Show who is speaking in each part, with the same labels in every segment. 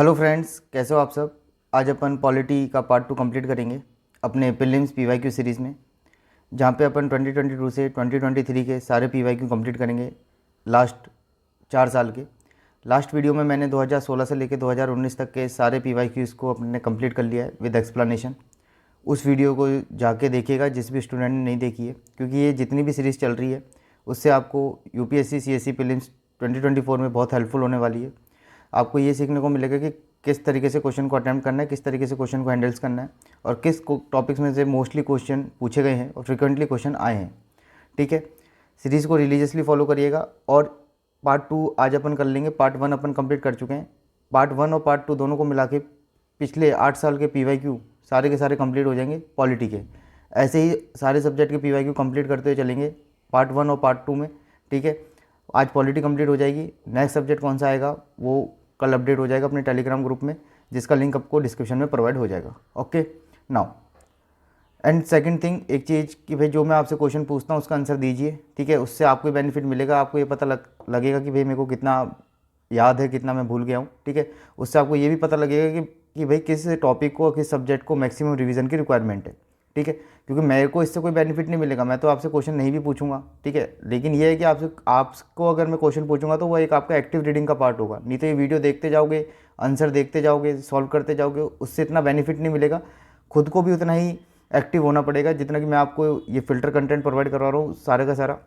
Speaker 1: Hello friends, कैसे हो आप सब। आज अपन पॉलिटी का पार्ट 2 कंप्लीट करेंगे अपने प्रीलिम्स पीवाईक्यू सीरीज़ में, जहाँ पे अपन 2022 से 2023 के सारे पीवाईक्यू कंप्लीट करेंगे लास्ट 4 साल के। लास्ट वीडियो में मैंने 2016 से लेकर 2019 तक के सारे पीवाईक्यूज़ को अपने कंप्लीट कर लिया है विद एक्सप्लेनेशन। उस वीडियो को जाके देखिएगा जिस भी स्टूडेंट ने नहीं देखी है, क्योंकि ये जितनी भी सीरीज़ चल रही है उससे आपको यूपीएससी सीएससी प्रीलिम्स 2024 में बहुत हेल्पफुल होने वाली है। आपको ये सीखने को मिलेगा कि किस तरीके से क्वेश्चन को अटैम्प्ट करना है, किस तरीके से क्वेश्चन को हैंडल्स करना है और किस टॉपिक्स में से मोस्टली क्वेश्चन पूछे गए हैं और फ्रिक्वेंटली क्वेश्चन आए हैं। ठीक है, सीरीज़ को रिलीजियसली फॉलो करिएगा। और पार्ट 2 आज अपन कर लेंगे। पार्ट 1 अपन कंप्लीट कर चुके हैं। पार्ट 1 और पार्ट 2 दोनों को मिला के पिछले 8 साल के पीवाईक्यू सारे के सारे कंप्लीट हो जाएंगे पॉलिटी के। ऐसे ही सारे सब्जेक्ट के पीवाईक्यू कंप्लीट करते हुए चलेंगे पार्ट 1 और पार्ट 2 में। ठीक है, आज पॉलिटी कंप्लीट हो जाएगी। नेक्स्ट सब्जेक्ट कौन सा आएगा वो कल अपडेट हो जाएगा अपने टेलीग्राम ग्रुप में, जिसका लिंक आपको डिस्क्रिप्शन में प्रोवाइड हो जाएगा। Okay now, and second thing, एक चीज़ कि भाई जो मैं आपसे क्वेश्चन पूछता हूँ उसका आंसर दीजिए। ठीक है, उससे आपको बेनिफिट मिलेगा। आपको ये पता लगेगा कि भाई मेरे को कितना याद है, कितना मैं भूल गया हूँ। ठीक है, उससे आपको ये भी पता लगेगा कि भाई किस टॉपिक को, किस सब्जेक्ट को मैक्सिमम रिवीजन की रिक्वायरमेंट है। ठीक है, क्योंकि मेरे को इससे कोई बेनिफिट नहीं मिलेगा, मैं तो आपसे क्वेश्चन नहीं भी पूछूंगा। ठीक है, लेकिन ये है कि आपको अगर मैं क्वेश्चन पूछूंगा तो वो एक आपका एक्टिव रीडिंग का पार्ट होगा। नहीं तो ये वीडियो देखते जाओगे, आंसर देखते जाओगे, सॉल्व करते जाओगे, उससे इतना बेनिफिट नहीं मिलेगा। खुद को भी उतना ही एक्टिव होना पड़ेगा जितना कि मैं आपको ये फिल्टर कंटेंट प्रोवाइड करवा रहा हूँ सारे का सारा।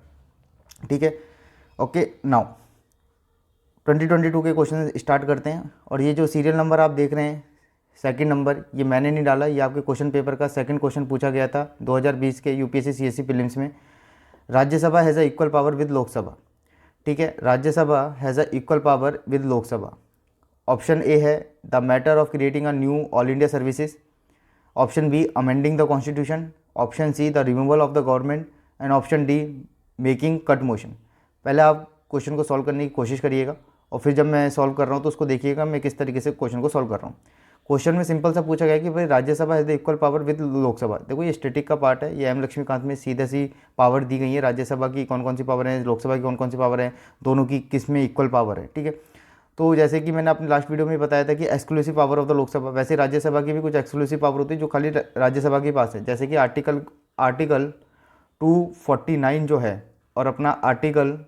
Speaker 1: ठीक है, ओके नाउ 2022 के क्वेश्चन स्टार्ट करते हैं। और ये जो सीरियल नंबर आप देख रहे हैं, सेकंड नंबर, ये मैंने नहीं डाला, ये आपके क्वेश्चन पेपर का सेकंड क्वेश्चन पूछा गया था 2020 के यूपीएससी सीएससी प्रीलिम्स में। Rajya Sabha has a equal power with Lok Sabha. ठीक है, Rajya Sabha has a equal power with Lok Sabha. Option A है the matter of creating a new all India services. Option B amending the constitution. Option C the removal of the government. And option D making cut motion. पहले आप question को solve करने की कोशिश करिएगा और फिर जब मैं सॉल्व कर रहा हूँ तो उसको देखिएगा मैं किस तरीके से क्वेश्चन को सॉल्व कर रहा हूँ। क्वेश्चन में सिंपल सा पूछा गया कि भाई Rajya Sabha has the equal power with Lok Sabha. देखो ये स्टैटिक का पार्ट है, ये एम लक्ष्मीकांत में सीधा सी पावर दी गई है। राज्यसभा की कौन कौन सी पावर है, लोकसभा की कौन कौन सी पावर है, दोनों की किस में इक्वल पावर है। ठीक है, तो जैसे कि मैंने अपने लास्ट वीडियो में बताया था कि exclusive power of the Lok Sabha, वैसे राज्यसभा की भी कुछ एक्सक्लूसिव पावर होती है जो खाली राज्यसभा के पास है। जैसे कि आर्टिकल 249 जो है और अपना आर्टिकल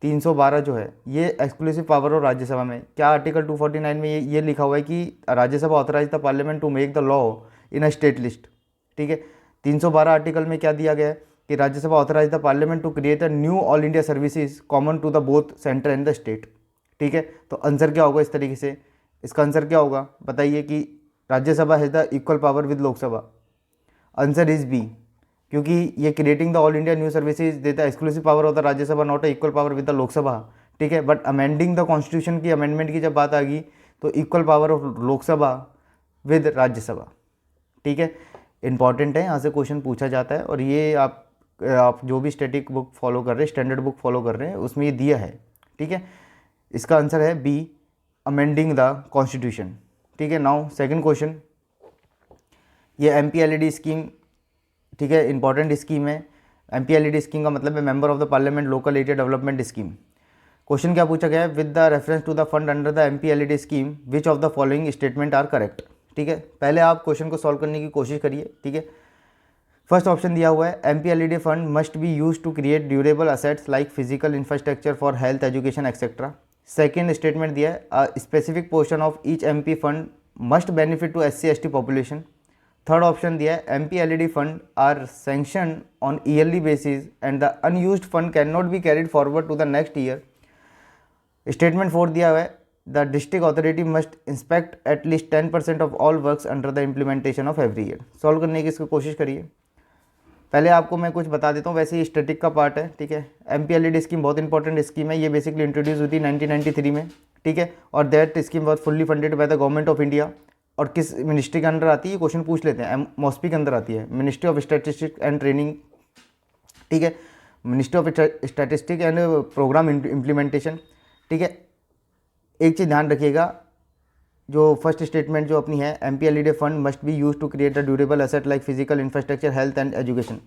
Speaker 1: 312 जो है, ये एक्सक्लूसिव पावर और राज्यसभा में। क्या आर्टिकल 249 में ये लिखा हुआ है कि Rajya Sabha authorise the parliament to make the law in a state list. ठीक है, 312 आर्टिकल में क्या दिया गया है कि Rajya Sabha authorise the parliament to create a new all India services common to the both centre and the state. ठीक है, तो आंसर क्या होगा इस तरीके से, इसका आंसर क्या होगा बताइए कि Rajya Sabha has the equal power with Lok Sabha. Answer is B, क्योंकि ये creating the all India new services देता है exclusive power of the Rajya Sabha, not equal power with the Lok Sabha. ठीक है, बट अमेंडिंग द कॉन्स्टिट्यूशन की अमेंडमेंट की जब बात आ गई तो equal power of Lok Sabha with Rajya Sabha. ठीक है, इंपॉर्टेंट है, यहाँ से क्वेश्चन पूछा जाता है। और ये आप जो भी स्टैटिक बुक फॉलो कर रहे हैं, स्टैंडर्ड बुक फॉलो कर रहे हैं, उसमें ये दिया है। ठीक है, इसका आंसर है बी, अमेंडिंग द कॉन्स्टिट्यूशन। ठीक है, नाउ सेकंड क्वेश्चन, ये एमपीएलईडी स्कीम, ठीक है, इंपॉर्टेंट स्कीम है। एमपीएलईडी स्कीम का मतलब है member of the parliament local area development scheme. Question क्या पूछा गया है, with the reference to the fund under the MPLED scheme which of the following statement are correct. ठीक है, पहले आप क्वेश्चन को सॉल्व करने की कोशिश करिए। ठीक है, फर्स्ट ऑप्शन दिया हुआ है MPLAD fund must be use to create durable assets like physical infrastructure for health education etcetera. Second statement दिया है a specific portion of each MP fund must benefit to SC ST population. Third option दिया है MPLAD fund are sanction on yearly basis and the unused fund can not be carried forward to the next year. Statement 4 दिया हुआ है the district authority must inspect at least 10% of all works under the implementation of every year. Solve करने की इसको कोशिश करिए। पहले आपको मैं कुछ बता देता हूँ, वैसे ही स्टैटिक का पार्ट है। ठीक है, एमपीएलईडी स्कीम बहुत इंपॉर्टेंट स्कीम है। ये बेसिकली इंट्रोड्यूस हुई थी 1993 में। ठीक है, और that scheme was fully funded by the government of India. और किस मिनिस्ट्री के अंदर आती है, क्वेश्चन पूछ लेते हैं, मॉस्पी के अंदर आती है, ministry of statistics and training. ठीक है, ministry of statistic and programme implementation. ठीक है, एक चीज़ ध्यान रखिएगा, जो फर्स्ट स्टेटमेंट जो अपनी है, MPLAD fund must be use to create a durable asset like physical infrastructure health and education.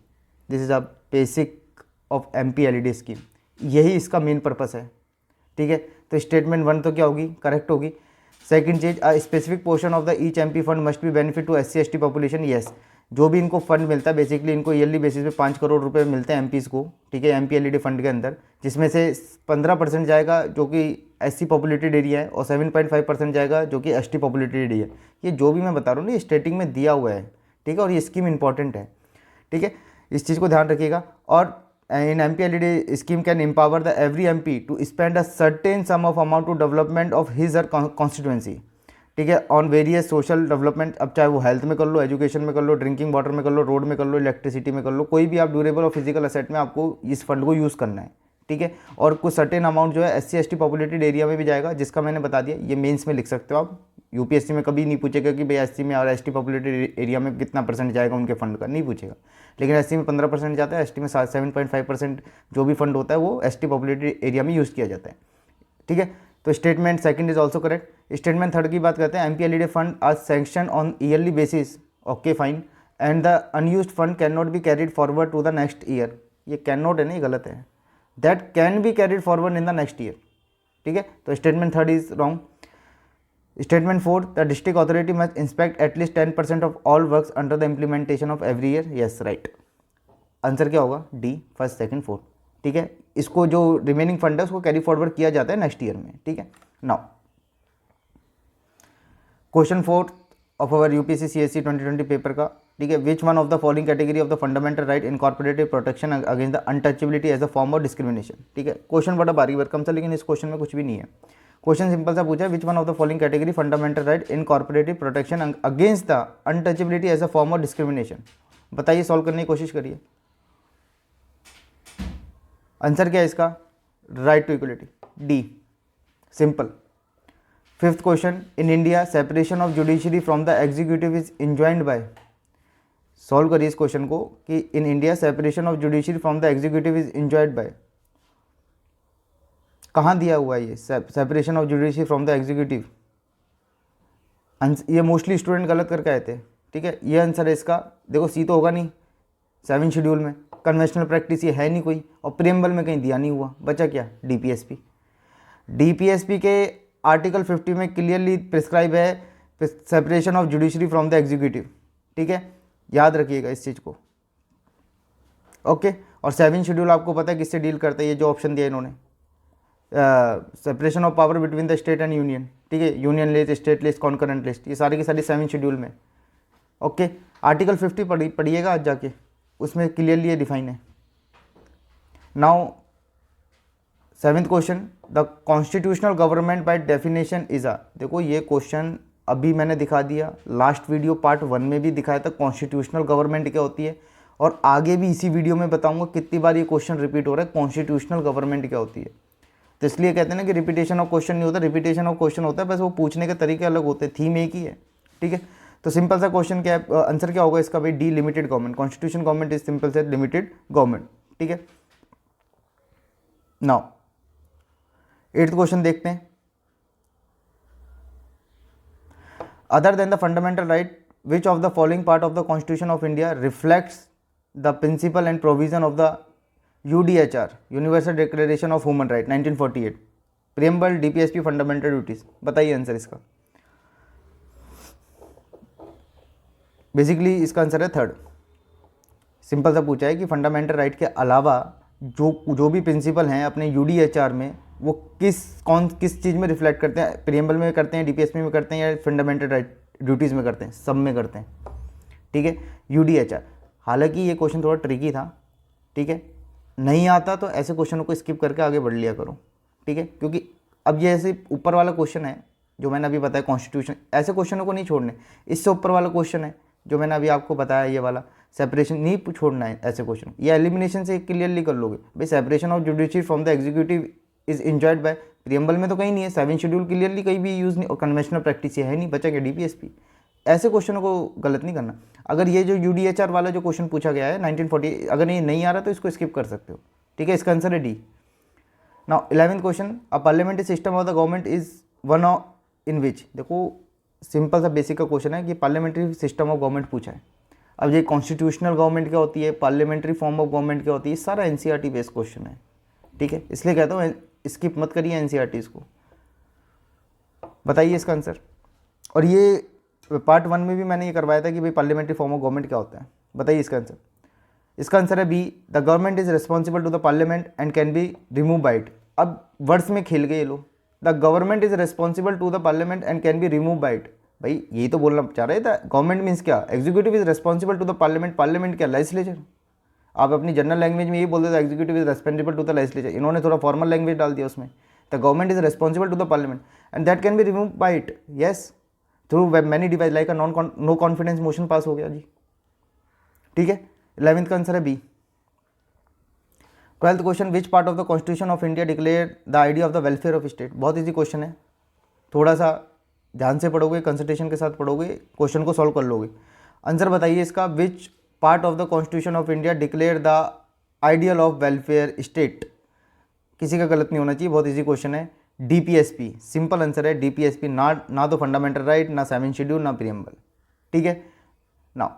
Speaker 1: This is a basic of MPLAD scheme, यही इसका मेन पर्पस है। ठीक है, तो स्टेटमेंट 1 तो क्या होगी, करेक्ट होगी। सेकंड चीज, specific portion of the each MP fund must be benefit to SC ST population. Yes, जो भी इनको फंड मिलता है बेसिकली इनको ईयरली बेसिस पे 5 करोड़ रुपए मिलते हैं एमपीज़ को, ठीक है, MPLED फंड के अंदर, जिसमें से 15% जाएगा जो कि SC पॉपुलेटेड एरिया है और 7.5% जाएगा जो कि ST पॉपुलेटेड एरिया है। ये जो भी मैं बता रहा हूँ ना ये स्टेटिंग में दिया हुआ है, ठीक है, और ये स्कीम इंपॉर्टेंट है, ठीक है, इस चीज़ को ध्यान रखिएगा। और in MPLED scheme can empower the every MP to spend a certain sum of amount to development of his her constituency, ठीक है, ऑन वेरियस सोशल डेवलपमेंट। अब चाहे वो हेल्थ में कर लो, एजुकेशन में कर लो, ड्रिंकिंग वाटर में कर लो, रोड में कर लो, इलेक्ट्रिसिटी में कर लो, कोई भी आप ड्यूरेबल और फिजिकल असेट में आपको इस फंड को यूज़ करना है, ठीक है। और कुछ सर्टेन अमाउंट जो है SC ST पॉपुलेटेड एरिया में भी जाएगा, जिसका मैंने बता दिया, ये मेंस में लिख सकते हो आप। UPSC में कभी नहीं पूछेगा कि भाई SC में और ST पॉपुलेटेड एरिया में कितना परसेंट जाएगा उनके फंड का, नहीं पूछेगा। लेकिन SC में 15% जाता है, ST में 7.5% जो भी फंड होता है वो ST पॉपुलेटेड एरिया में यूज़ किया जाता है, ठीक है। तो statement second is also correct. Statement third की बात करते हैं, MPLED fund are sanction on yearly basis, okay fine, and the unused fund can not be carried forward to the next year. ये कैन नॉट है ना, ये गलत है, that can be carried forward in the next year, ठीक है। तो statement third is wrong. Statement fourth, the district authority must inspect at least 10% of all works under the implementation of every year. Yes right, answer क्या होगा? D, first second fourth, ठीक है। इसको जो remaining fund है उसको कैरी फॉरवर्ड किया जाता है नेक्स्ट ईयर में, ठीक है। Now question fourth of our UPSC CSC 2020 paper का, ठीक है, which one of the following category of the fundamental right incorporated protection against the untouchability as a form of discrimination, ठीक है। क्वेश्चन बड़ा बारीक भरकम था लेकिन इस क्वेश्चन में कुछ भी नहीं है। क्वेश्चन सिंपल सा पूछा है, which one of the following category fundamental right incorporated protection against the untouchability as a form of discrimination. बताइए, सॉल्व करने की कोशिश करिए। आंसर क्या है इसका? Right to equality, D, simple. Fifth question, in India separation of judiciary from the executive is enjoined by. Solve करिए इस क्वेश्चन को कि in India separation of judiciary from the executive is enjoyed by, कहाँ दिया हुआ है ये separation of judiciary from the executive? ये मोस्टली स्टूडेंट गलत करके आए थे, ठीक है। ये आंसर है इसका, देखो सी तो होगा नहीं, 7 शेड्यूल में कन्वेंशनल प्रैक्टिस ये है नहीं कोई, और प्रीएम्बल में कहीं दिया नहीं हुआ, बचा क्या? DPSP। DPSP के आर्टिकल 50 में क्लियरली प्रिस्क्राइब है separation of judiciary from the executive, ठीक है, याद रखिएगा इस चीज़ को, ओके। और 7 शेड्यूल आपको पता है किससे डील करता है, ये जो ऑप्शन दिया इन्होंने, separation of power between the state and union, ठीक है, union list, state list, concurrent list, ये सारी की सारी 7 शेड्यूल में, ओके। आर्टिकल 50 पढ़िएगा आज जाके, उसमें क्लियरली ये डिफाइन है। Now 7th question, the constitutional government by definition is a. देखो ये क्वेश्चन अभी मैंने दिखा दिया, लास्ट वीडियो पार्ट 1 में भी दिखाया था कॉन्स्टिट्यूशनल गवर्नमेंट क्या होती है, और आगे भी इसी वीडियो में बताऊंगा कितनी बार ये क्वेश्चन रिपीट हो रहा है, कॉन्स्टिट्यूशनल गवर्नमेंट क्या होती है। तो इसलिए कहते हैं ना कि रिपीटेशन ऑफ क्वेश्चन नहीं होता, रिपीटेशन ऑफ क्वेश्चन होता है, बस वो पूछने के तरीके अलग होते हैं, थीम एक ही है, ठीक है। तो सिंपल सा क्वेश्चन क्या है, आंसर क्या होगा इसका भाई? D, limited government. Constitution government is simple से लिमिटेड गवर्नमेंट, ठीक है। नाउ 8th क्वेश्चन देखते हैं, other than the fundamental right which of the following part of the constitution of India reflects the principle and provision of the UDHR, universal declaration of human right 1948, preamble, DPSP, fundamental duties. बताइए answer इसका। Basically इसका answer है third, simple सा पूछा है कि fundamental right के अलावा जो भी प्रिंसिपल हैं अपने UDHR में वो किस चीज़ में रिफ्लेक्ट करते हैं, प्रीएम्बल में करते हैं, DPSP में करते हैं, या फंडामेंटल राइट ड्यूटीज़ में करते हैं, सब में करते हैं, ठीक है। UDHR, हालांकि ये क्वेश्चन थोड़ा ट्रिकी था, ठीक है, नहीं आता तो ऐसे क्वेश्चनों को स्किप करके आगे बढ़ लिया करो, ठीक है, क्योंकि अब ये ऐसे ऊपर वाला क्वेश्चन है जो मैंने अभी बताया कॉन्स्टिट्यूशन, ऐसे क्वेश्चनों को नहीं छोड़ने। इससे ऊपर वाला क्वेश्चन है जो मैंने अभी आपको बताया, ये वाला सेपरेशन नहीं छोड़ना है ऐसे क्वेश्चन, ये एलिमिनेशन से क्लियरली कर लोगे भाई। Separation of judiciary from the executive is enjoyed bye, preamble में तो कहीं नहीं है, 7 शेड्यूल क्लियरली कहीं भी यूज़ नहीं, और कन्वेंशनल प्रैक्टिस ये है नहीं, बचा क्या? DPSP। ऐसे क्वेश्चनों को गलत नहीं करना। अगर ये जो UDHR वाला जो क्वेश्चन पूछा गया है 1940, अगर ये नहीं आ रहा तो इसको स्किप कर सकते हो, ठीक है। इसका आंसर है D. Now 11th question, a parliamentary system of the government is one in which. देखो सिंपल सा बेसिक का क्वेश्चन है कि पार्लियामेंट्री सिस्टम ऑफ गवर्नमेंट पूछा है। अब ये कॉन्स्टिट्यूशनल गवर्नमेंट क्या होती है, पार्लियामेंट्री फॉर्म ऑफ गवर्नमेंट क्या होती है, सारा NCERT बेस्ड क्वेश्चन है, ठीक है। इसलिए कहता हूँ स्किप मत करिए NCERTs को। बताइए इसका आंसर। और ये पार्ट 1 में भी मैंने ये करवाया था कि भाई पार्लियामेंट्री फॉर्म ऑफ गवर्नमेंट क्या होता है। बताइए इसका आंसर। इसका आंसर है B, the government is responsible to the parliament and can be remove by it. अब वर्ड्स में खेल गए ये लोग, the government is responsible to the parliament and can be remove by it. भाई यही तो बोलना चाह रहे थे, गवर्नमेंट मीन्स क्या, executive is responsible to the parliament, parliament क्या, लेजिस्लेचर। आप अपनी जनरल लैंग्वेज में ये बोल देते executive is responsible to the legislature, इन्होंने थोड़ा फॉर्मल लैंग्वेज डाल दिया उसमें, the government is responsible to the parliament and that can be remove by it, yes, through many device like a no confidence motion pass हो गया जी। ठीक है, 11th का आंसर है B. 12th question, which part of the constitution of India declare the idea of the welfare of state. बहुत easy question है, थोड़ा सा ध्यान से पढ़ोगे, कंसंट्रेशन के साथ पढ़ोगे, क्वेश्चन को सॉल्व कर लोगे। आंसर बताइए इसका, विच part of the constitution of India declare the ideal of welfare state. किसी का गलत नहीं होना चाहिए, बहुत इजी क्वेश्चन है, डीपीएसपी, सिंपल आंसर है डीपीएसपी, ना तो फंडामेंटल राइट, ना 7 शेड्यूल, ना प्रीएम्बल। ठीक है, नाउ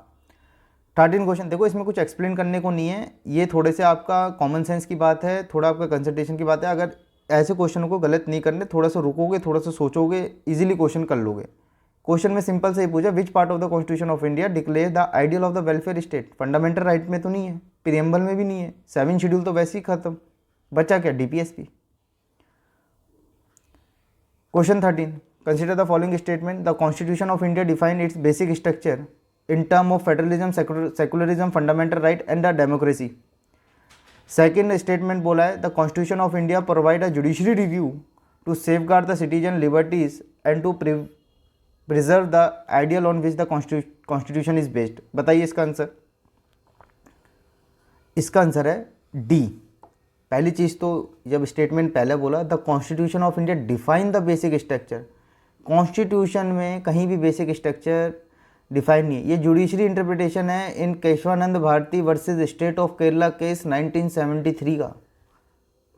Speaker 1: 13 क्वेश्चन, देखो इसमें कुछ एक्सप्लेन करने को नहीं है, ये थोड़े से आपका कॉमन सेंस की बात है, थोड़ा आपका कंसंट्रेशन की बात है। अगर ऐसे क्वेश्चन को गलत नहीं करने, थोड़ा सा रुकोगे, थोड़ा सा सोचोगे, इजीली क्वेश्चन कर लोगे। क्वेश्चन में सिंपल से ही पूछा, विच part of the constitution of India declare the ideal of the welfare state. Fundamental right में तो नहीं है, प्रीएम्बल में भी नहीं है, 7 शेड्यूल तो वैसे ही खत्म, बचा क्या, DPSP. Question 13, consider the following statement, the constitution of India define it's basic structure in term of federalism, secularism, fundamental right and the democracy. Second statement बोला है, the constitution of India provide a judiciary review to safeguard the citizen liberties and to preserve the ideal on which the constitution is based. बताइए इसका answer. इसका answer है D. पहली चीज़ तो जब statement पहले बोला, the constitution of India define the basic structure, constitution में कहीं भी बेसिक स्ट्रक्चर डिफाइन नहीं है, ये जुडिशरी इंटरप्रिटेशन है in Kesavananda Bharati versus state of Kerala case 1973 का।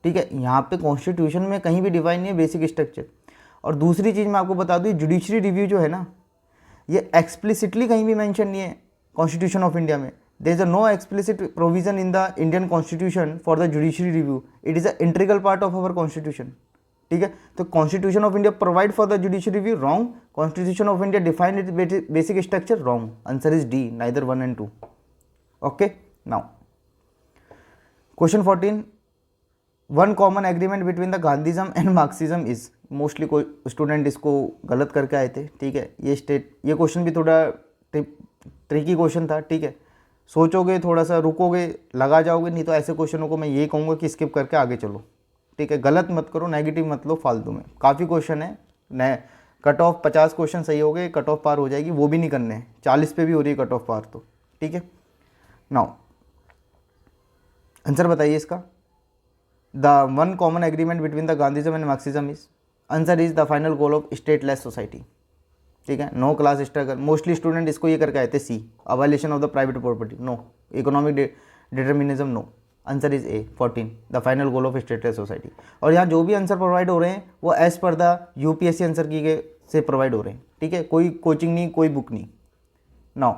Speaker 1: ठीक है, यहाँ पे कॉन्स्टिट्यूशन में कहीं भी डिफाइन नहीं है बेसिक स्ट्रक्चर। और दूसरी चीज़ मैं आपको बता दूँ, जुडिशरी रिव्यू जो है ना, ये एक्सप्लिसिटली कहीं भी मेंशन नहीं है कॉन्स्टिट्यूशन ऑफ इंडिया में। There is a no explicit provision in the Indian constitution for the judiciary review, it is a integral part of our constitution. ठीक है, तो constitution of India provide for the judicial review, wrong. Constitution of India define it basic structure, wrong. Answer is D, neither 1 and 2। Okay, now question 14, one common agreement between the Gandhism and Marxism is. Mostly कोई student इसको गलत करके आए थे। ठीक है, ये question भी थोड़ा ट्रिकी क्वेश्चन था। ठीक है, सोचोगे, थोड़ा सा रुकोगे, लगा जाओगे, नहीं तो ऐसे क्वेश्चनों को मैं यही कहूँगा कि स्किप करके आगे चलो। ठीक है, गलत मत करो, नेगेटिव मत लो फालतू में। काफ़ी क्वेश्चन है, नए कट ऑफ 50 क्वेश्चन सही हो गए, कट ऑफ पार हो जाएगी, वो भी नहीं करने हैं, 40 पे भी हो रही है कट ऑफ पार तो। ठीक है, नाउ आंसर बताइए इसका। The one common agreement between the Gandhism and Marxism is, answer is the final goal of stateless society. ठीक है, no class struggle, mostly student इसको ये करके आए थे, C, abolition of the private property, no, economic determinism, no, answer is A 14, the final goal of stateless society. और यहाँ जो भी आंसर प्रोवाइड हो रहे हैं वो as per the UPSC answer की के से प्रोवाइड हो रहे हैं। ठीक है, कोई कोचिंग नहीं, कोई बुक नहीं। Now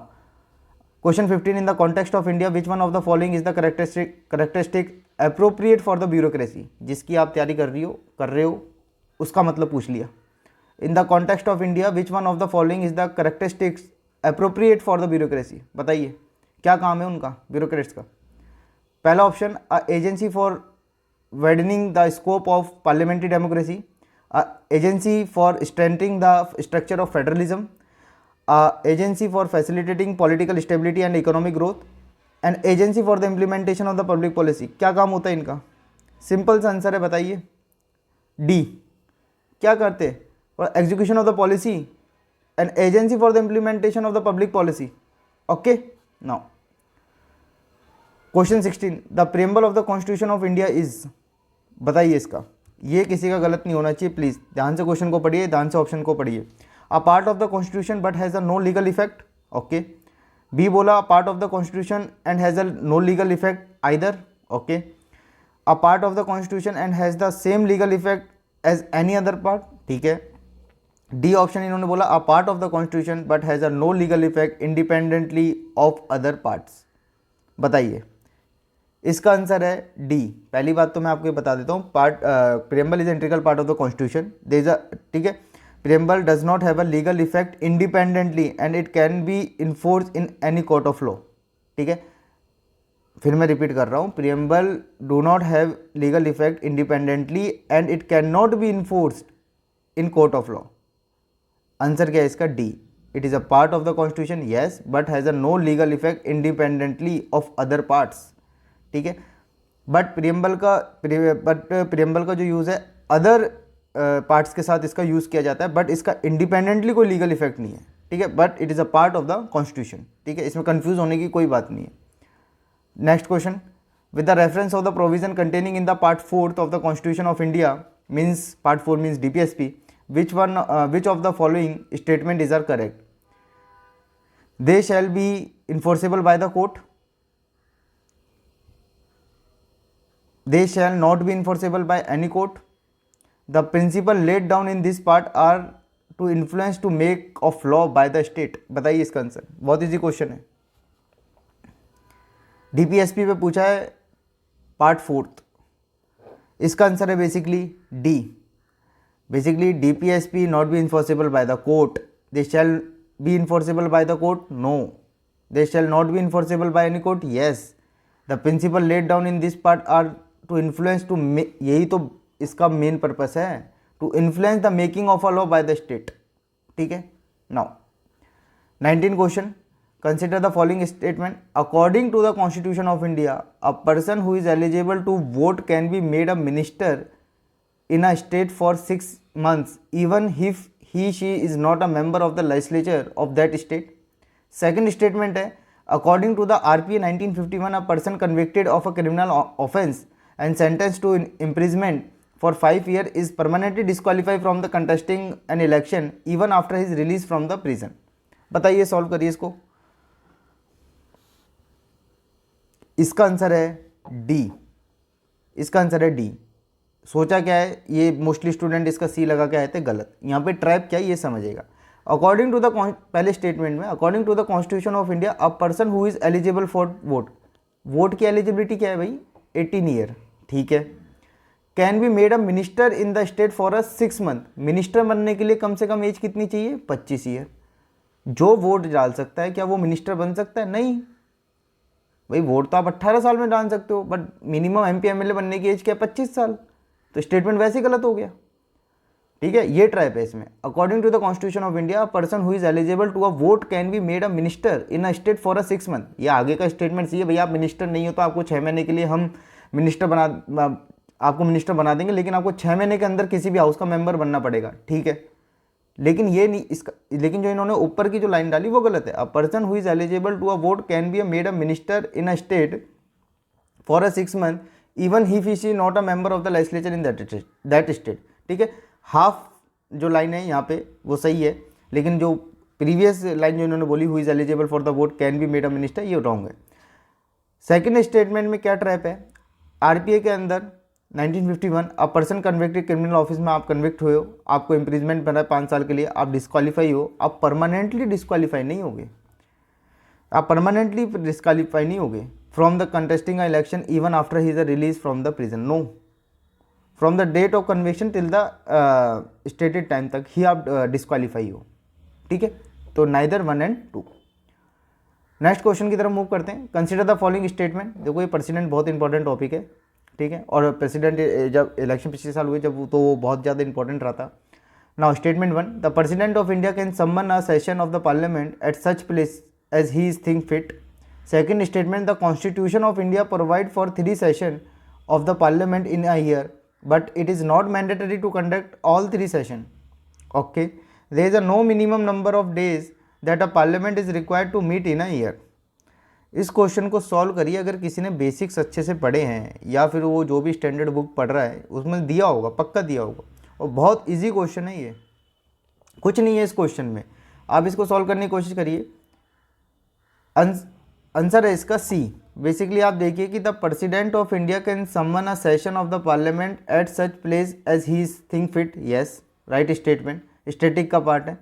Speaker 1: question 15, in the context of India which one of the following is the characteristic appropriate for the bureaucracy. जिसकी आप तैयारी कर रहे हो उसका मतलब पूछ लिया। In the context of India which one of the following is the characteristics appropriate for the bureaucracy. बताइए क्या काम है उनका, ब्यूरोक्रेट्स का। पहला option, agency for widening the scope of parliamentary democracy, agency for strengthening the structure of federalism, agency for facilitating political stability and economic growth, and agency for the implementation of the public policy. क्या काम होता है इनका? Simple सा answer है, बताइए D. क्या करते हैं? For execution of the policy and agency for the implementation of the public policy. Okay, now question 16, the preamble of the constitution of India is. बताइए इसका। ये किसी का गलत नहीं होना चाहिए, प्लीज ध्यान से क्वेश्चन को पढ़िए, ध्यान से ऑप्शन को पढ़िए। A part of the constitution but has a no legal effect. Okay, B बोला part of the constitution and has a no legal effect either. Okay, a part of the constitution and has the same legal effect as any other part. ठीक है, D option इन्होंने बोला a part of the constitution but has a no legal effect independently of other parts. बताइए इसका answer है D. पहली बात तो मैं आपको बता देता हूँ, part preamble is integral part of the constitution, there is a, ठीक है, preamble does not have a legal effect independently and it can be enforce in any court of law. ठीक है, फिर मैं रिपीट कर रहा हूँ, preamble do not have legal effect independently and it can not be enforced in court of law. Answer क्या है इसका? D. It is a part of the constitution, yes, but has a no legal effect independently of other parts. ठीक है, but preamble का जो use है other parts के साथ इसका यूज़ किया जाता है, बट इसका इंडिपेंडेंटली कोई लीगल इफेक्ट नहीं है। ठीक है, but it is a part of the constitution. ठीक है, इसमें कंफ्यूज होने की कोई बात नहीं है। Next question, with the reference of the provision containing in the part 4th of the constitution of India, means part 4 means DPSP, which of the following statement is are correct? They shall be enforceable by the court, they shall not be enforceable by any court, the principle laid down in this part are to influence to make of law by the state। बताइए इसका answer, बहुत easy question है, DPSP पे पूछा है part 4th। इसका answer है basically D. Basically, DPSP not be enforceable by the court. They shall be enforceable by the court? No. They shall not be enforceable by any court? Yes. The principle laid down in this part are to influence to यही तो इसका main purpose है, to influence the making of a law by the state। ठीक है, now 19 question, consider the following statement, according to the Constitution of India, a person who is eligible to vote can be made a minister in a state for 6 months even if she is not a member of the legislature of that state। Second statement है, according to the RPA 1951, a person convicted of a criminal offense and sentenced to imprisonment for 5 years is permanently disqualified from the contesting an election even after his release from the prison। बताइए, solve करिए इसको। इसका answer है D. इसका answer है D. सोचा क्या है, ये मोस्टली स्टूडेंट इसका सी लगा के आए थे, गलत। यहाँ पे ट्रैप क्या है ये समझिएगा। अकॉर्डिंग टू द पहले स्टेटमेंट में, according to the constitution of India, a person who is eligible for vote, vote की एलिजिबिलिटी क्या है भाई? 18 ईयर। ठीक है, can be made a minister in the state for a 6 month. Minister बनने के लिए कम से कम एज कितनी चाहिए? 25 ईयर। जो वोट डाल सकता है क्या वो मिनिस्टर बन सकता है? नहीं भाई, वोट तो आप 18 साल में डाल सकते हो, बट मिनिमम MP MLA बनने की एज क्या है? 25 साल। तो स्टेटमेंट वैसे ही गलत हो गया। ठीक है, ये ट्रैप है इसमें। According to the constitution of India, person who is eligible to a vote can be made a minister in a state for a 6 month. ये आगे का स्टेटमेंट चाहिए भैया, आप मिनिस्टर नहीं हो तो आपको 6 महीने के लिए हम आपको मिनिस्टर बना देंगे, लेकिन आपको 6 महीने के अंदर किसी भी हाउस का मेंबर बनना पड़ेगा। ठीक है, लेकिन ये नहीं इसका, लेकिन जो इन्होंने ऊपर की जो लाइन डाली वो गलत है। A person who is eligible to a vote can be made a minister in a state for a 6 month even he she not a member of the legislature in that state. ठीक है, half जो line है यहाँ पे वो सही है, लेकिन जो प्रीवियस लाइन जो इन्होंने बोली, who is eligible for the vote can be made a minister, ये रॉन्ग है। सेकंड स्टेटमेंट में क्या ट्रैप है? RPA के अंदर 1951, a person convicted criminal office में आप कन्विक्ट हुए हो, आपको इंप्रिजमेंट बना है 5 साल के लिए, आप डिस्क्वालीफाई हो, आप परमानेंटली डिस्क्वालीफाई नहीं होगे, आप परमानेंटली डिस्क्वालीफाई नहीं होगे from the contesting election even after he is release from the prison. No, from the date of conviction till the stated time तक ही आप डिस्क्वालीफाई हो। ठीक है, तो नाइदर 1 and 2। नेक्स्ट क्वेश्चन की तरफ मूव करते हैं। Consider the following statement. देखो ये प्रेसिडेंट बहुत इंपॉर्टेंट टॉपिक है। ठीक है, और प्रेसिडेंट जब इलेक्शन पिछले साल हुए जब, तो वो बहुत ज़्यादा इंपॉर्टेंट रहा था। Now statement 1, the president of India can summon a session of the parliament at such place as he is think fit. Second statement, the constitution of India provide for 3 session of the parliament in a year, but it is not mandatory to conduct all 3 sessions। Okay, there is a no minimum number of days that a parliament is required to meet in a year। इस question को solve करिए अगर किसी ने basics अच्छे से पढ़े हैं या फिर वो जो भी स्टैंडर्ड बुक पढ़ रहा है उसमें दिया होगा, पक्का दिया होगा, और बहुत इजी क्वेश्चन है ये, कुछ नहीं है इस क्वेश्चन में। आप इसको सॉल्व करने की कोशिश करिए। आंसर है इसका सी। बेसिकली आप देखिए कि the president of India can summon a session of the parliament at such place as he think fit. Yes, right statement, static का पार्ट है।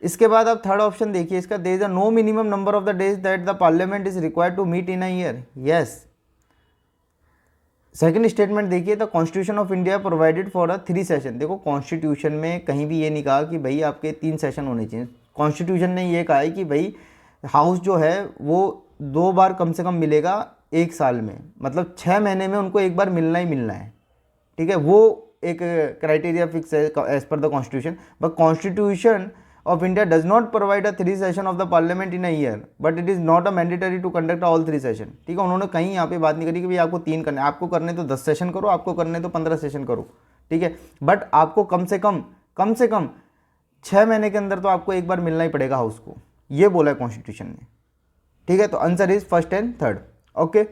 Speaker 1: इसके बाद आप थर्ड ऑप्शन देखिए इसका, there is a no minimum number of the days that the parliament is required to meet in a year. Yes, second statement देखिए, the constitution of India provided for a 3 session. देखो constitution में कहीं भी ये नहीं कहा कि भाई आपके 3 सेशन होने चाहिए। कॉन्स्टिट्यूशन ने ये कहा है कि भाई हाउस जो है वो 2 बार कम से कम मिलेगा 1 साल में, मतलब 6 महीने में उनको एक बार मिलना ही मिलना है, ठीक है। वो एक क्राइटेरिया फिक्स है as per the constitution. But constitution of India does not provide a 3 session of the parliament in a year, but it is not a mandatory to conduct all 3 session। ठीक है, उन्होंने कहीं यहाँ पे बात नहीं करी कि भाई आपको 3 करने, आपको करने तो 10 सेशन करो, आपको करने तो 15 सेशन करो, ठीक है, बट आपको कम से कम 6 महीने के अंदर तो आपको एक बार मिलना ही पड़ेगा हाउस को, ये बोला है कॉन्स्टिट्यूशन ने, ठीक है। तो answer is first and third. Okay,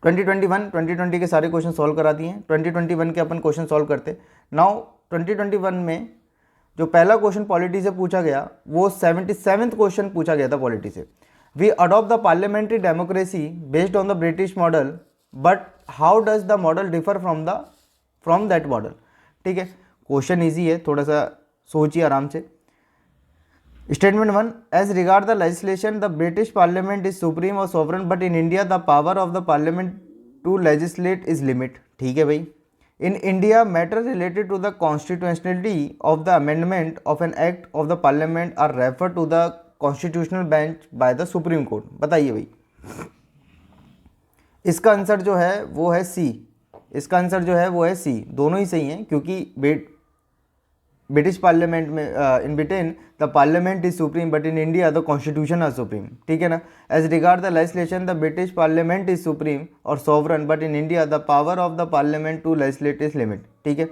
Speaker 1: 2020 के सारे क्वेश्चन सॉल्व करा दिए हैं। 2021 के अपन क्वेश्चन सॉल्व करते। नाउ 2021 में जो पहला क्वेश्चन पॉलिटी से पूछा गया वो 77th क्वेश्चन पूछा गया था पॉलिटी से। We adopt the parliamentary democracy based on the British model, but how does the model differ from that model. ठीक है, क्वेश्चन इजी है, थोड़ा सा सोचिए आराम से। Statement 1, as regard the legislation the British parliament is supreme और sovereign, but in India the power of the parliament to legislate is limit. ठीक है भाई। In India, matters related to the constitutionality of the amendment of an act of the parliament are referred to the constitutional bench by the Supreme Court। बताइए भाई, इसका answer जो है वो है सी। इसका आंसर जो है वो है सी, दोनों ही सही हैं, क्योंकि ब्रिटिश पार्लियामेंट में in Britain the parliament is supreme, but in India the constitution are supreme. ठीक है ना। As regard the legislation the British parliament is supreme और sovereign, but in India the power of the parliament to legislate is limit. ठीक है।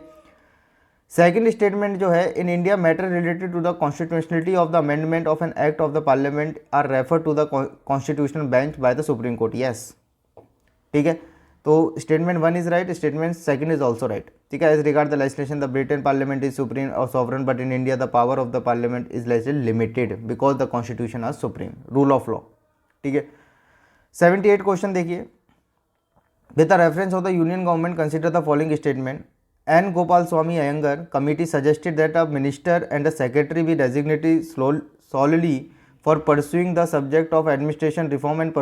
Speaker 1: Second statement जो है, in India matter related to the constitutionality of the amendment of an act of the parliament are refer to the constitutional bench by the supreme court. Yes, ठीक है। तो statement 1 is right, statement 2 is also right. ठीक है। As regard the legislation the Britain parliament is supreme और sovereign, but in India the power of the parliament is limited because the constitution are supreme, rule of law. ठीक है। 78 question देखिए, with the reference of the union government consider the following statement. N Gopal Swami Ayyangar committee suggested that a minister and the secretary B designated solely for pursuing the subject of administration reform and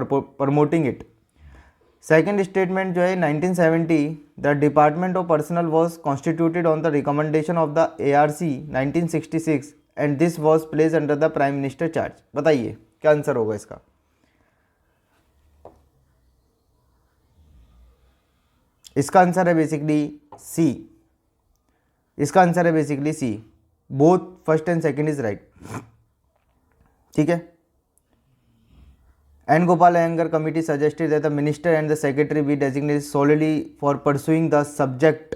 Speaker 1: promoting it। Second statement जो है 1970 the department of personal was constituted on the recommendation of the ARC 1966 and this was place under the prime minister charge. बताइए क्या answer होगा इसका। इसका answer है basically सी। इसका answer है basically C, both first and second is right. ठीक है। N. Gopal Iyengar committee suggested that the minister and the secretary be designated solely for pursuing the subject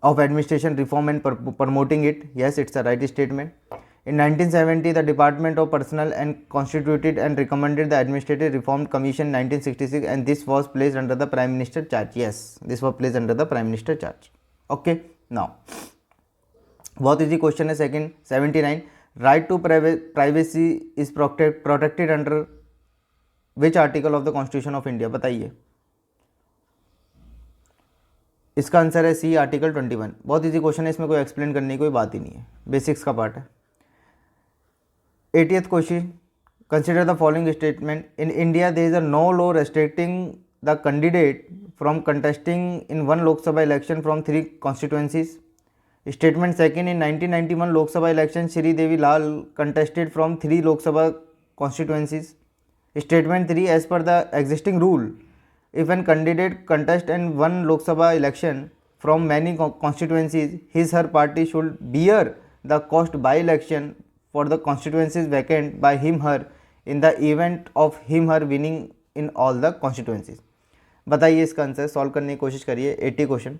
Speaker 1: of administration reform and promoting it। Yes, it's a right statement। In 1970, the Department of Personnel and constituted and recommended the Administrative Reform Commission 1966 and this was placed under the Prime Minister charge। Yes, this was placed under the Prime Minister charge। Okay, now बहुत easy question है second। 79, right to privacy is protected under which article of the Constitution of India। बताइए। इसका answer है सी, article 21। बहुत easy question है, इसमें कोई explain करने की कोई बात ही नहीं है, बेसिक्स का पार्ट है। 80th question, consider the following statement. In India there is a no law restricting the candidate from contesting in one Lok Sabha election from 3 constituencies. Statement second, in 1991 Lok Sabha election Shri Devi Lal contested from 3 Lok Sabha constituencies. Statement 3, as per the existing rule if an candidate contest in one Lok Sabha election from many constituencies, his her party should bear the cost by election for the constituencies vacant by him her in the event of him her winning in all the constituencies। बताइए इसका answer, solve करने की कोशिश करिए। 80 question.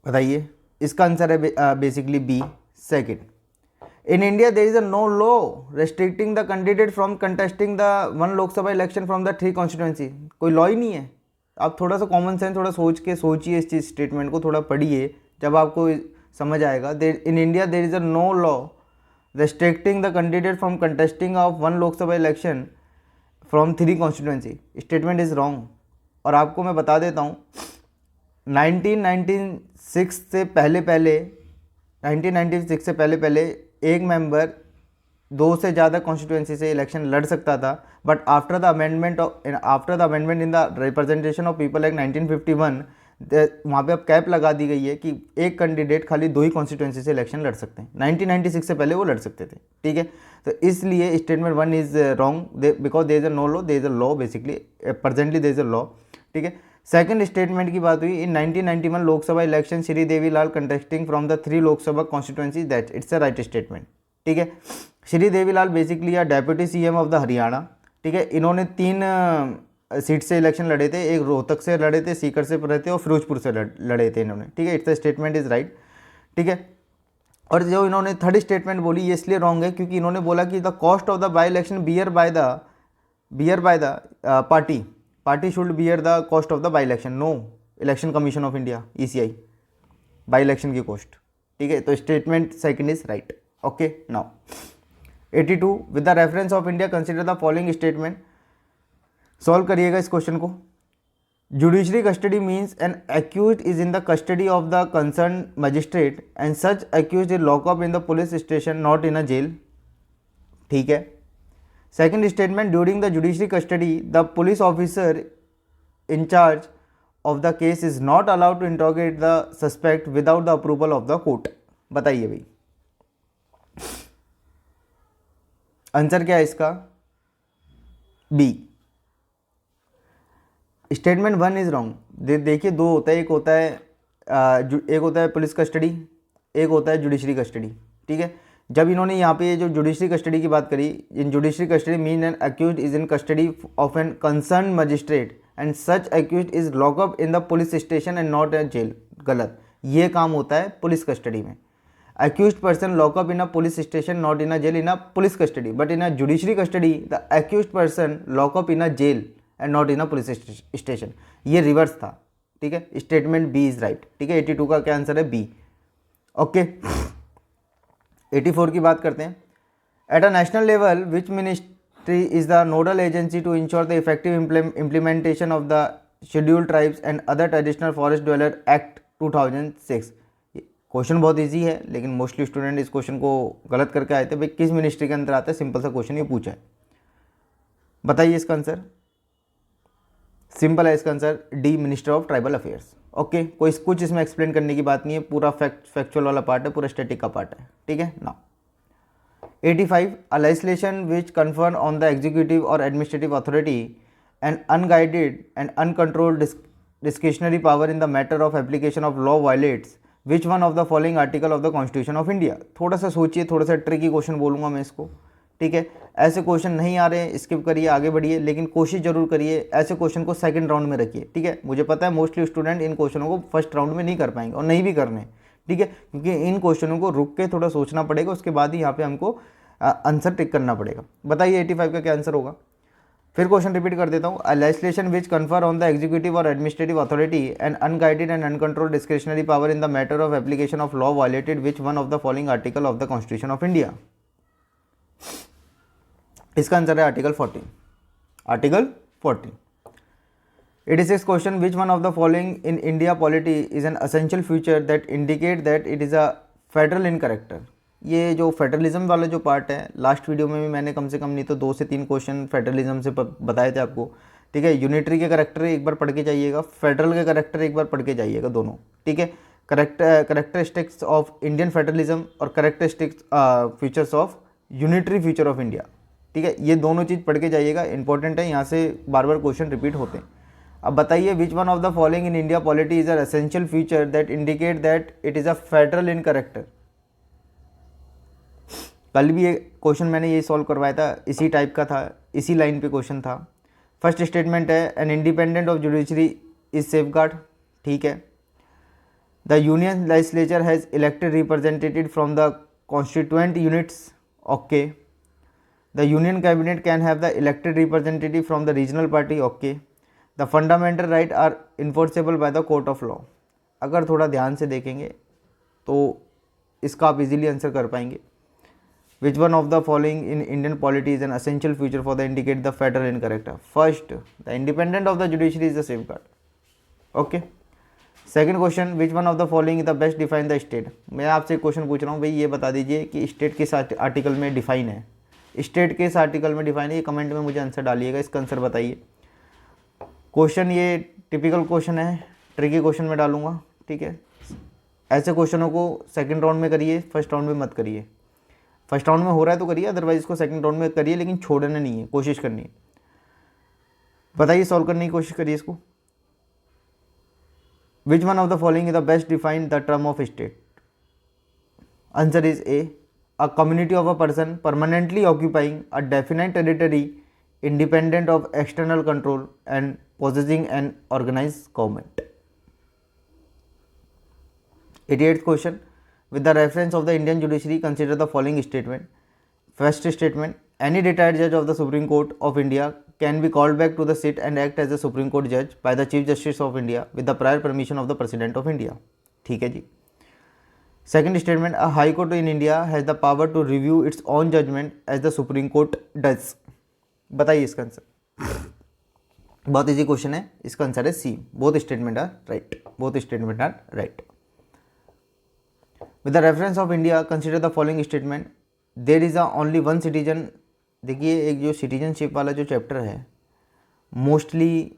Speaker 1: बताइए इसका answer है basically B, second. In India, there is a no law restricting the candidate from contesting the one Lok Sabha election from the 3 constituency। कोई लॉ ही नहीं है। आप थोड़ा सा कॉमन सेंस थोड़ा सोच के सोचिए, इस चीज स्टेटमेंट को थोड़ा पढ़िए, जब आपको समझ आएगा। In India, there is a no law restricting the candidate from contesting of one Lok Sabha election from 3 constituency। Statement is wrong. और आपको मैं बता देता हूँ, 1996 से पहले 1996 से पहले एक मेंबर 2 से ज़्यादा कॉन्स्टिट्यूएंसी से इलेक्शन लड़ सकता था, but after the amendment in the representation of people act 1951 वहाँ पे अब कैप लगा दी गई है कि एक कैंडिडेट खाली 2 ही कॉन्स्टिट्यूएंसी से इलेक्शन लड़ सकते हैं। 1996 से पहले वो लड़ सकते थे, ठीक है। तो इसलिए statement 1 is wrong because there is a no law, there is a law basically, presently there is a law, ठीक है। सेकंड स्टेटमेंट की बात हुई, in 1991 Lok Sabha election Shri Devi Lal contesting from the 3 Lok Sabha constituency, that it's a right statement, ठीक है। Shri Devi Lal basically are deputy CM of the Haryana, ठीक है। इन्होंने 3 सीट से इलेक्शन लड़े थे, एक रोहतक से लड़े थे, सीकर से लड़े थे और फिरोजपुर से लड़े थे इन्होंने, ठीक है। इट्स स्टेटमेंट इज राइट, ठीक है। और जो इन्होंने थर्ड स्टेटमेंट बोली ये इसलिए रॉन्ग है क्योंकि इन्होंने बोला कि the cost of the by election bear by the party should bear the cost of the by election, no election commission of India ECI by election की कॉस्ट, ठीक है। तो statement second is right, okay. Now 82 with the reference of India consider the following statement, solve करिएगा इस question को। Judiciary custody means an accused is in the custody of the concern magistrate and such accused is lockup in the police station not in a jail, ठीक है। Second statement, during the judiciary custody the police officer in charge of the case is not allowed to interrogate the suspect without the approval of the court. बताइए भाई answer क्या है इसका? B. Statement 1 is wrong. देखिए 2 होता है, एक होता है पुलिस कस्टडी, एक होता है जुडिशरी कस्टडी, ठीक है। जब इन्होंने यहाँ पे जो जुडिशरी कस्टडी की बात करी, in judiciary custody mean an accused is in custody of an concern magistrate and such accused is lockup in the police station and not a jail, गलत। ये काम होता है पुलिस कस्टडी में। accused person lock up in a police station, not in a jail in a police custody, but in a judiciary custody the accused person lock up in a jail and not in a police station। ये reverse था, ठीक है। Statement B is right, ठीक है। 82 का क्या answer है? B, okay. 84 की बात करते हैं। At a national level which ministry is the nodal agency to ensure the effective implementation of the scheduled tribes and other traditional forest dweller act 2006। Question बहुत इजी है लेकिन मोस्टली स्टूडेंट इस question को गलत करके आए थे। भाई किस मिनिस्ट्री के अंदर आता है? सिंपल सा क्वेश्चन ये पूछा है, बताइए इसका आंसर। सिंपल है इसका answer, D, minister of tribal affairs, okay. कोई कुछ इसमें एक्सप्लेन करने की बात नहीं है, पूरा फैक्चुअल वाला पार्ट है, पूरा स्टैटिक का पार्ट है, ठीक है ना। 85 a legislation which confer on the executive और administrative authority and unguided and uncontrolled discretionary power in the matter of application of law violates which one of the following article of the constitution of India. थोड़ा सा सोचिए, थोड़ा सा tricky question बोलूँगा मैं इसको, ठीक है। ऐसे क्वेश्चन नहीं आ रहे हैं स्किप करिए, आगे बढ़िए, लेकिन कोशिश जरूर करिए ऐसे क्वेश्चन को सेकंड राउंड में रखिए, ठीक है। मुझे पता है मोस्टली स्टूडेंट इन क्वेश्चनों को फर्स्ट राउंड में नहीं कर पाएंगे और नहीं भी करने, ठीक है, क्योंकि इन क्वेश्चनों को रुक के थोड़ा सोचना पड़ेगा, उसके बाद ही यहाँ पे हमको आंसर टिक करना पड़ेगा। बताइए 85 का क्या आंसर होगा? फिर क्वेश्चन रिपीट कर देता हूँ। A legislation which confer on the executive और administrative authority and unguided and uncontrolled discretionary power in the matter of application of law violated which one of the following article of the constitution of India. इसका answer है article 14। Article 14। 86 question, which one of the following in India polity is an essential feature that indicate that it is a federal in character. ये जो federalism वाला जो part है, last video में भी मैंने कम से कम नहीं तो 2 से 3 क्वेश्चन फेडरलिज्म से बताए थे आपको, ठीक है। यूनिटरी के करेक्टर एक बार पढ़ के जाइएगा, फेडरल के करेक्टर एक बार पढ़ के जाइएगा, दोनों, ठीक है। करेक्टरिस्टिक्स ऑफ इंडियन फेडरलिज्म और characteristics features of unitary feature of India, ठीक है। ये दोनों चीज़ पढ़ के जाइएगा, इंपॉर्टेंट है, यहाँ से बार बार क्वेश्चन रिपीट होते हैं। अब बताइए विच one of the following in India polity is a essential feature that indicate that it is a federal in character. कल भी ये क्वेश्चन मैंने ये सॉल्व करवाया था, इसी टाइप का था, इसी लाइन पे क्वेश्चन था। फर्स्ट स्टेटमेंट है an independent of judiciary is safeguard, ठीक है। The union legislature has elected representative from the constituent units, okay. The union cabinet can have the elected representative from the regional party, okay. The fundamental right are enforceable by the court of law. अगर थोड़ा ध्यान से देखेंगे तो इसका आप easily answer कर पाएंगे। Which one of the following in Indian polity is an essential feature for the indicate the federal in character? First, the independence of the judiciary is a safeguard. Okay. Second question, which one of the following is the best define the state. मैं आपसे एक question पूछ रहा हूँ भाई, ये बता दीजिए कि स्टेट किस आर्टिकल में डिफाइन है, स्टेट किस आर्टिकल में डिफाइन है, ये कमेंट में मुझे आंसर डालिएगा, इसका आंसर बताइए। क्वेश्चन ये टिपिकल क्वेश्चन है, ट्रिकी क्वेश्चन में डालूंगा, ठीक है। ऐसे क्वेश्चनों को सेकंड राउंड में करिए, फर्स्ट राउंड में मत करिए। फर्स्ट राउंड में हो रहा है तो करिए, अदरवाइज इसको सेकंड राउंड में करिए, लेकिन छोड़ना नहीं है, कोशिश करनी है। बताइए, सॉल्व करने की कोशिश करिए इसको। विच one of the following is the best define the term of state. Answer is A, a community of a person permanently occupying a definite territory independent of external control and possessing an organized government. 88th question, with the reference of the Indian judiciary, consider the following statement. First statement, any retired judge of the Supreme Court of India can be called back to the seat and act as a Supreme Court judge by the Chief Justice of India with the prior permission of the President of India. ठीक है जी। Second statement, a high court in India has the power to review its own judgment as the Supreme Court does. बताइए इसका answer. बहुत easy question है, इसका answer है C, both statement are right, both statement are right. With the reference of India consider the following statement, there is a only one citizen. देखिए, एक जो citizenship वाला जो चैप्टर है, मोस्टली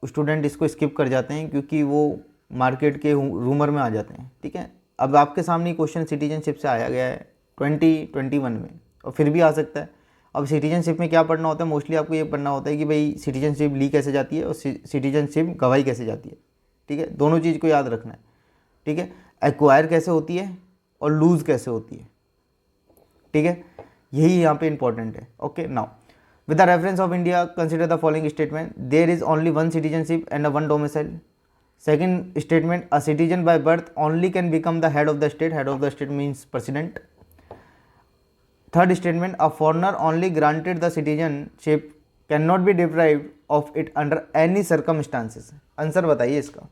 Speaker 1: स्टूडेंट इसको स्किप कर जाते हैं क्योंकि वो मार्केट के रूमर में आ जाते हैं, ठीक है। अब आपके सामने क्वेश्चन सिटीजनशिप से आया गया है 2021 में, और फिर भी आ सकता है। अब सिटीजनशिप में क्या पढ़ना होता है, मोस्टली आपको ये पढ़ना होता है कि भाई सिटीजनशिप ली कैसे जाती है और सिटीजनशिप गवाही कैसे जाती है, ठीक है। दोनों चीज़ को याद रखना है, ठीक है। एक्वायर कैसे होती है और लूज़ कैसे होती है, ठीक है, यही यहाँ पे इंपॉर्टेंट है। Okay, now with the reference of India consider the following statement, there is only one citizenship and one domicile. Second statement, a citizen by birth only can become the head of the state, head of the state means president. Third statement, a foreigner only granted the citizenship cannot be deprived of it under any circumstances. Answer बताइए इसका।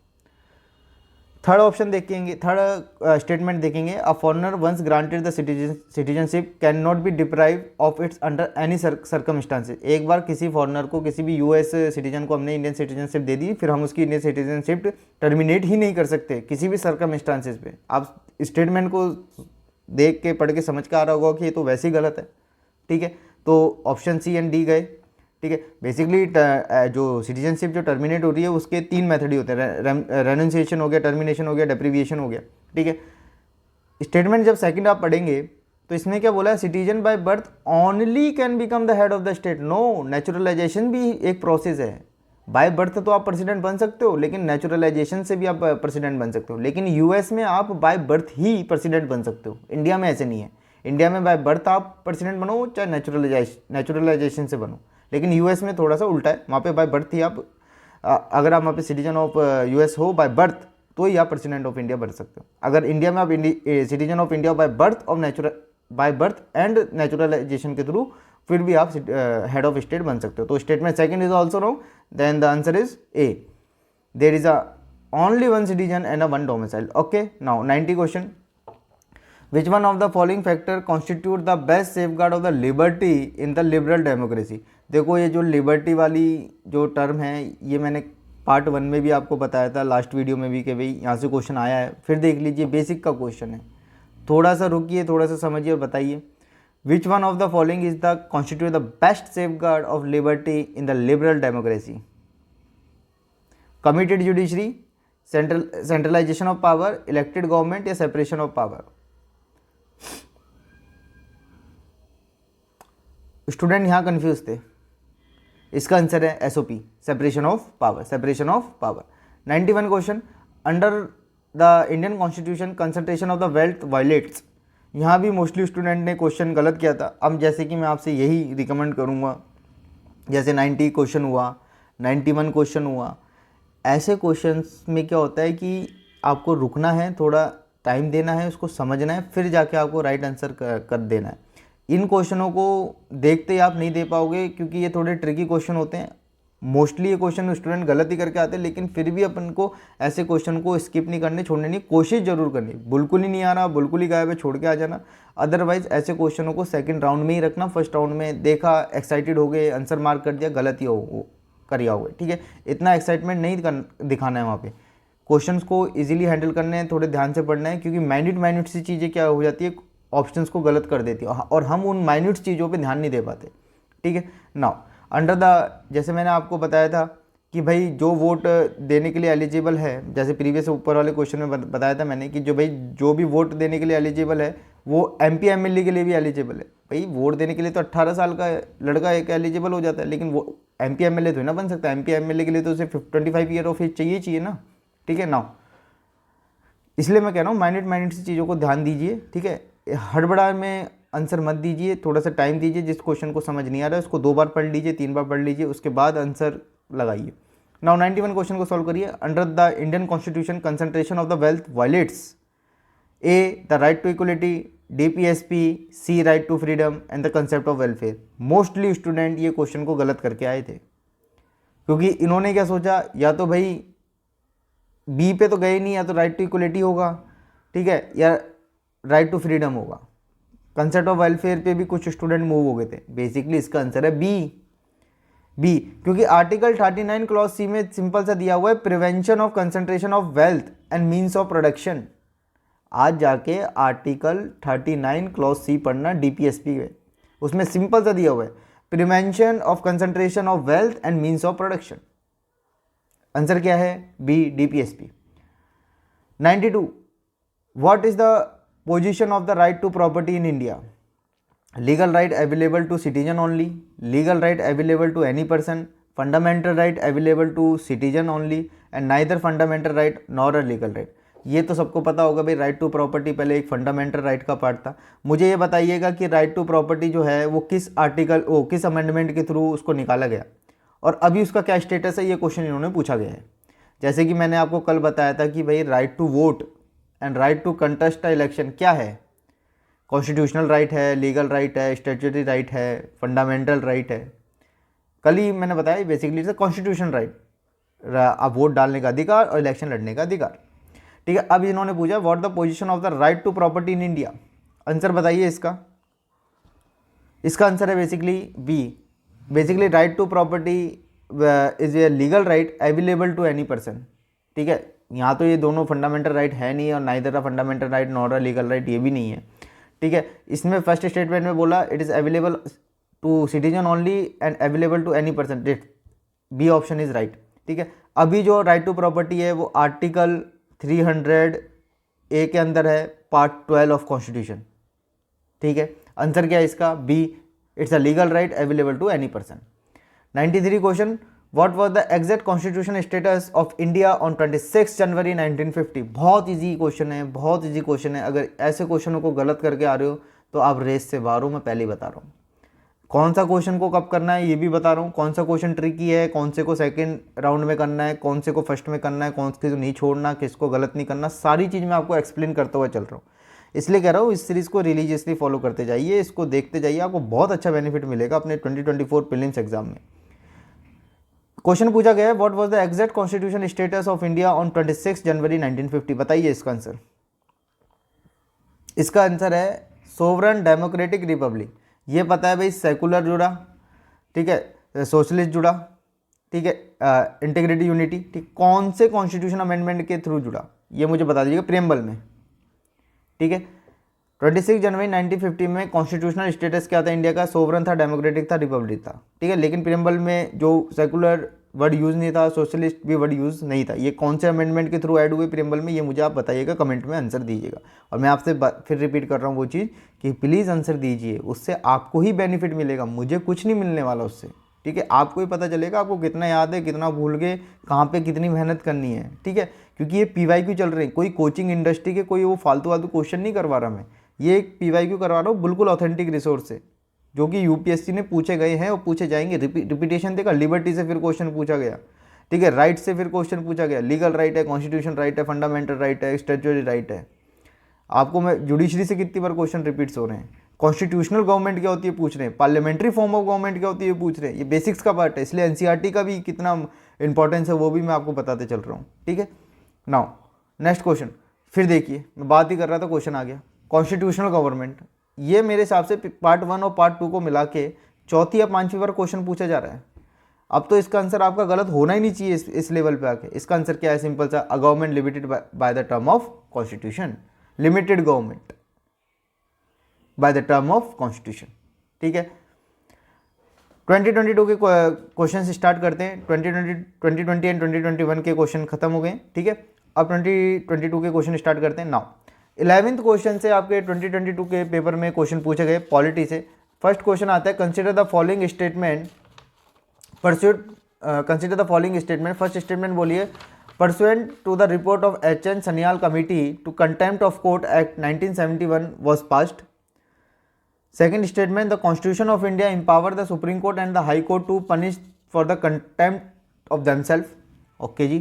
Speaker 1: Third option देखेंगे, third statement देखेंगे, a foreigner once granted the citizenship can not be deprive of its under any circumstances. एक बार किसी foreigner को, किसी भी यूएस सिटीजन को हमने इंडियन सिटीजनशिप दे दी, फिर हम उसकी इंडियन सिटीजनशिप टर्मिनेट ही नहीं कर सकते किसी भी सर्कमस्टांसेस पे। आप स्टेटमेंट को देख के, पढ़ के समझ के आ रहा होगा कि ये तो वैसे ही गलत है, ठीक है। तो ऑप्शन सी एंड डी गए, ठीक है। बेसिकली जो सिटीजनशिप जो टर्मिनेट हो रही है उसके 3 मेथड ही होते हैं, रेनोंसिएशन हो गया, टर्मिनेशन हो गया, डेप्रीविएशन हो गया, ठीक है। स्टेटमेंट जब सेकंड आप पढ़ेंगे तो इसमें क्या बोला है, citizen by birth only can become the head of the state. No, naturalisation भी एक प्रोसेस है। बाय बर्थ तो आप प्रेसिडेंट बन सकते हो, लेकिन नेचुरलाइजेशन से भी आप प्रेसिडेंट बन सकते हो। लेकिन यूएस में आप बाय बर्थ ही प्रेसिडेंट बन सकते हो, इंडिया में ऐसे नहीं है। इंडिया में बाय बर्थ आप प्रेसिडेंट बनो, चाहे नेचुरलाइजेशन से बनो, लेकिन यूएस में थोड़ा सा उल्टा है। वहाँ पे बाय बर्थ ही आप, अगर आप वहाँ पे सिटीजन ऑफ यूएस हो बाय बर्थ, तो ही आप प्रेसिडेंट ऑफ इंडिया बन सकते हो। अगर इंडिया में आप citizen of India by birth and naturalisation के थ्रू, फिर भी आप हेड ऑफ स्टेट बन सकते हो। तो statement second is also wrong, then the answer is A, there is a only one citizen and a one domicile. Okay, now 90 question, which one of the following factor constitute the best safeguard of the liberty in the liberal democracy. देखो, ये जो liberty वाली जो term है, ये मैंने part 1 में भी आपको बताया था, लास्ट वीडियो में भी, कि भाई यहाँ से क्वेश्चन आया है। फिर देख लीजिए, बेसिक का क्वेश्चन है, थोड़ा सा रुकिए, थोड़ा सा समझिए और बताइए। Which one of the following is the constitute the best safeguard of liberty in the liberal democracy? Committed judiciary, centralization of power, elected government या separation of power? स्टूडेंट यहाँ कंफ्यूज थे, इसका आंसर है SOP, separation of power, separation of power. 91 question, under the Indian constitution concentration of the wealth violets. यहाँ भी mostly student ने question गलत किया था। अब जैसे कि मैं आपसे यही रिकमेंड करूँगा, जैसे 90 क्वेश्चन हुआ, 91 क्वेश्चन हुआ, ऐसे क्वेश्चंस में क्या होता है कि आपको रुकना है, थोड़ा टाइम देना है, उसको समझना है, फिर जाके आपको राइट आंसर कर देना है। इन क्वेश्चनों को देखते ही आप नहीं दे पाओगे, क्योंकि ये थोड़े ट्रिकी क्वेश्चन होते हैं। मोस्टली ये क्वेश्चन स्टूडेंट गलत ही करके आते हैं, लेकिन फिर भी अपन को ऐसे क्वेश्चन को स्किप नहीं करने, छोड़ने नहीं, कोशिश जरूर करनी। बिल्कुल ही नहीं आ रहा, बिल्कुल ही गायब है, छोड़ के आ जाना। अदरवाइज ऐसे क्वेश्चनों को सेकंड राउंड में ही रखना। फर्स्ट राउंड में देखा, एक्साइटेड हो गए, आंसर मार्क कर दिया, गलत ही हो करिए होगे, ठीक है। इतना एक्साइटमेंट नहीं दिखाना है वहाँ पे। क्वेश्चंस को इजीली हैंडल करने हैं, थोड़े ध्यान से पढ़ना है, क्योंकि माइन्यूट सी चीज़ें क्या हो जाती है, ऑप्शंस को गलत कर देती है और हम उन माइन्यूट चीज़ों पे ध्यान नहीं दे पाते। ठीक है। नाउ अंडर द, जैसे मैंने आपको बताया था कि भाई जो वोट देने के लिए एलिजिबल है, जैसे प्रीवियस ऊपर वाले क्वेश्चन में बताया था मैंने कि जो भी वोट देने के लिए एलिजिबल है वो MP MLA के लिए भी एलिजिबल है। भाई वोट देने के लिए तो 18 साल का लड़का एक एलिजिबल हो जाता है, लेकिन वो MP MLA तो ना बन सकता। MP MLA के लिए तो उसे 25 ईयर ऑफ एज चाहिए ना। ठीक है। नाउ इसलिए मैं कह रहा हूँ माइन्यूट सी चीज़ों को ध्यान दीजिए। ठीक है। हड़बड़ा में आंसर मत दीजिए, थोड़ा सा टाइम दीजिए। जिस क्वेश्चन को समझ नहीं आ रहा है उसको 2 बार पढ़ लीजिए, 3 बार पढ़ लीजिए, उसके बाद आंसर लगाइए। नाउ 91 क्वेश्चन को सॉल्व करिए। Under the Indian constitution concentration of the wealth violates A the right to equality, DPSP, C right to freedom and the concept of welfare. Mostly student ये क्वेश्चन को गलत करके आए थे, क्योंकि इन्होंने क्या सोचा, या तो भाई बी पे तो गए नहीं, या तो राइट टू इक्वलिटी होगा, ठीक है, या राइट टू फ्रीडम होगा। कंसेप्ट ऑफ वेलफेयर पे भी कुछ स्टूडेंट मूव हो गए थे। बेसिकली इसका आंसर है बी, क्योंकि आर्टिकल 39 क्लॉज सी में सिंपल सा दिया हुआ है prevention of concentration of wealth and means of production. आज जाके आर्टिकल 39 क्लॉज सी पढ़ना DPSP में, उसमें सिंपल सा दिया हुआ है prevention of concentration of wealth and means of production. Answer क्या है? B, DPSP। 92 what is the position of the right to property in India? Legal right available to citizen only, legal right available to any person, fundamental right available to citizen only and neither fundamental right nor a legal right. ये तो सबको पता होगा भाई, right to property पहले एक fundamental right का part था। मुझे ये बताइएगा कि राइट टू प्रॉपर्टी जो है वो किस आर्टिकल, वो किस अमेंडमेंट के थ्रू उसको निकाला गया और अभी उसका क्या स्टेटस है, ये क्वेश्चन इन्होंने पूछा गया है। जैसे कि मैंने आपको कल बताया था कि भाई right to vote and right to contest election क्या है? कॉन्स्टिट्यूशनल राइट है, लीगल राइट है, स्टैट्यूटरी राइट है, फंडामेंटल राइट है। कल ही मैंने बताया बेसिकली इट्स कॉन्स्टिट्यूशन राइट, आप वोट डालने का अधिकार और इलेक्शन लड़ने का अधिकार। ठीक है। अब इन्होंने पूछा what the position of the right to property in India. Answer बताइए इसका। इसका आंसर है basically B. Basically right to property is a legal right available to any person. ठीक है। यहाँ तो ये दोनों फंडामेंटल राइट है नहीं और neither a fundamental right nor a legal right, ये भी नहीं है। ठीक है। इसमें फर्स्ट स्टेटमेंट में बोला it is available to citizen only and available to any person, B option is right. ठीक है। अभी जो राइट टू प्रॉपर्टी है वो आर्टिकल 300A के अंदर है, पार्ट 12 ऑफ कॉन्स्टिट्यूशन। ठीक है। आंसर क्या है इसका? B, it's a legal right available to any person. 93 question, what was the exact constitution status of India on 26 January 1950। बहुत इजी क्वेश्चन है, बहुत इजी क्वेश्चन है। अगर ऐसे क्वेश्चनों को गलत करके आ रहे हो तो आप रेस से बाहर हो, मैं पहले ही बता रहा हूँ। कौन सा क्वेश्चन को कब करना है ये भी बता रहा हूँ, कौन सा क्वेश्चन ट्रिकी है, कौन से को सेकंड राउंड में करना है, कौन से को फर्स्ट में करना है, कौन से को नहीं छोड़ना, किसको गलत नहीं करना, सारी चीज़ मैं आपको एक्सप्लेन करते हुए चल रहा हूँ। इसलिए कह रहा हूँ इस सीरीज़ को रिलीजियसली फॉलो करते जाइए, इसको देखते जाइए, आपको बहुत अच्छा बेनिफिट मिलेगा अपने 2024 प्रीलिम्स एग्जाम में। क्वेश्चन पूछा गया है what was the exact constitution status of India on 26 January 1950। बताइए इसका आंसर। इसका आंसर है सोवरन डेमोक्रेटिक रिपब्लिक। ये पता है भाई, सेकुलर जुड़ा, ठीक है, सोशलिस्ट जुड़ा, ठीक है, इंटीग्रिटी यूनिटी, ठीक, कौन से कॉन्स्टिट्यूशन अमेंडमेंट के थ्रू जुड़ा ये मुझे बता दीजिएगा, प्रेम्बल में। ठीक है। 26 जनवरी 1950 में कॉन्स्टिट्यूशनल स्टेटस क्या था इंडिया का? सोवरन था, डेमोक्रेटिक था, रिपब्लिक था। ठीक है। लेकिन प्रेम्बल में जो सेकुलर वर्ड यूज़ नहीं था, सोशलिस्ट भी वर्ड यूज़ नहीं था। ये कौन से अमेंडमेंट के थ्रू ऐड हुए प्रेम्बल में, ये मुझे आप बताइएगा, कमेंट में आंसर दीजिएगा। और मैं आपसे फिर रिपीट कर रहा हूँ वो चीज़ कि प्लीज़ आंसर दीजिए, उससे आपको ही बेनिफिट मिलेगा, मुझे कुछ नहीं मिलने वाला उससे। ठीक है। आपको ही पता चलेगा आपको कितना याद है, कितना भूल गए, कहाँ पे कितनी मेहनत करनी है। ठीक है। क्योंकि ये PYQ चल रहे हैं, कोई कोचिंग इंडस्ट्री के कोई वो फालतू क्वेश्चन नहीं करवा रहा मैं, ये एक PYQ करवा रहा हूँ बिल्कुल ऑथेंटिक रिसोर्स से, जो कि UPSC ने पूछे गए हैं और पूछे जाएंगे। रिपीटेशन देखा, लिबर्टी से फिर क्वेश्चन पूछा गया, ठीक है, राइट से फिर क्वेश्चन पूछा गया, लीगल राइट है, कॉन्स्टिट्यूशन राइट है, फंडामेंटल राइट है, स्टैट्यूटरी राइट है। आपको मैं जुडिशरी से कितनी बार क्वेश्चन रिपीट्स हो रहे हैं, कॉन्स्टिट्यूशनल गवर्नमेंट क्या होती है पूछ रहे हैं, पार्लियामेंट्री फॉर्म ऑफ गवर्नमेंट क्या होती है पूछ रहे हैं। ये बेसिक्स का पार्ट है, इसलिए NCERT का भी कितना इंपॉर्टेंस है वो भी मैं आपको बताते चल रहा हूँ। ठीक है। नाउ नेक्स्ट क्वेश्चन, फिर देखिए मैं बात ही कर रहा था, क्वेश्चन आ गया कॉन्स्टिट्यूशनल गवर्नमेंट। ये मेरे हिसाब से पार्ट 1 और पार्ट 2 को मिला के चौथी या पांचवी बार क्वेश्चन पूछा जा रहा है। अब तो इसका आंसर आपका गलत होना ही नहीं चाहिए इस लेवल पे आके। इसका आंसर क्या है, सिंपल सा, a government limited by the term of constitution, limited government by the term of constitution. ठीक है, 2022 के क्वेश्चन स्टार्ट करते हैं। 2020 एंड 2021 के क्वेश्चन खत्म हो गए। ठीक है, अब 2022 के क्वेश्चन स्टार्ट करते हैं। नाउ 11th क्वेश्चन से आपके 2022 के पेपर में क्वेश्चन पूछे गए पॉलिटी से। फर्स्ट क्वेश्चन आता है, consider the following statement pursuit, consider the following statement. First statement बोलिए, pursuant to the report of H N. Sanyal committee to contempt of court act 1971 was passed. Second statement, the Constitution of India empower the Supreme Court and the High Court to punish for the contempt of themselves. Okay जी.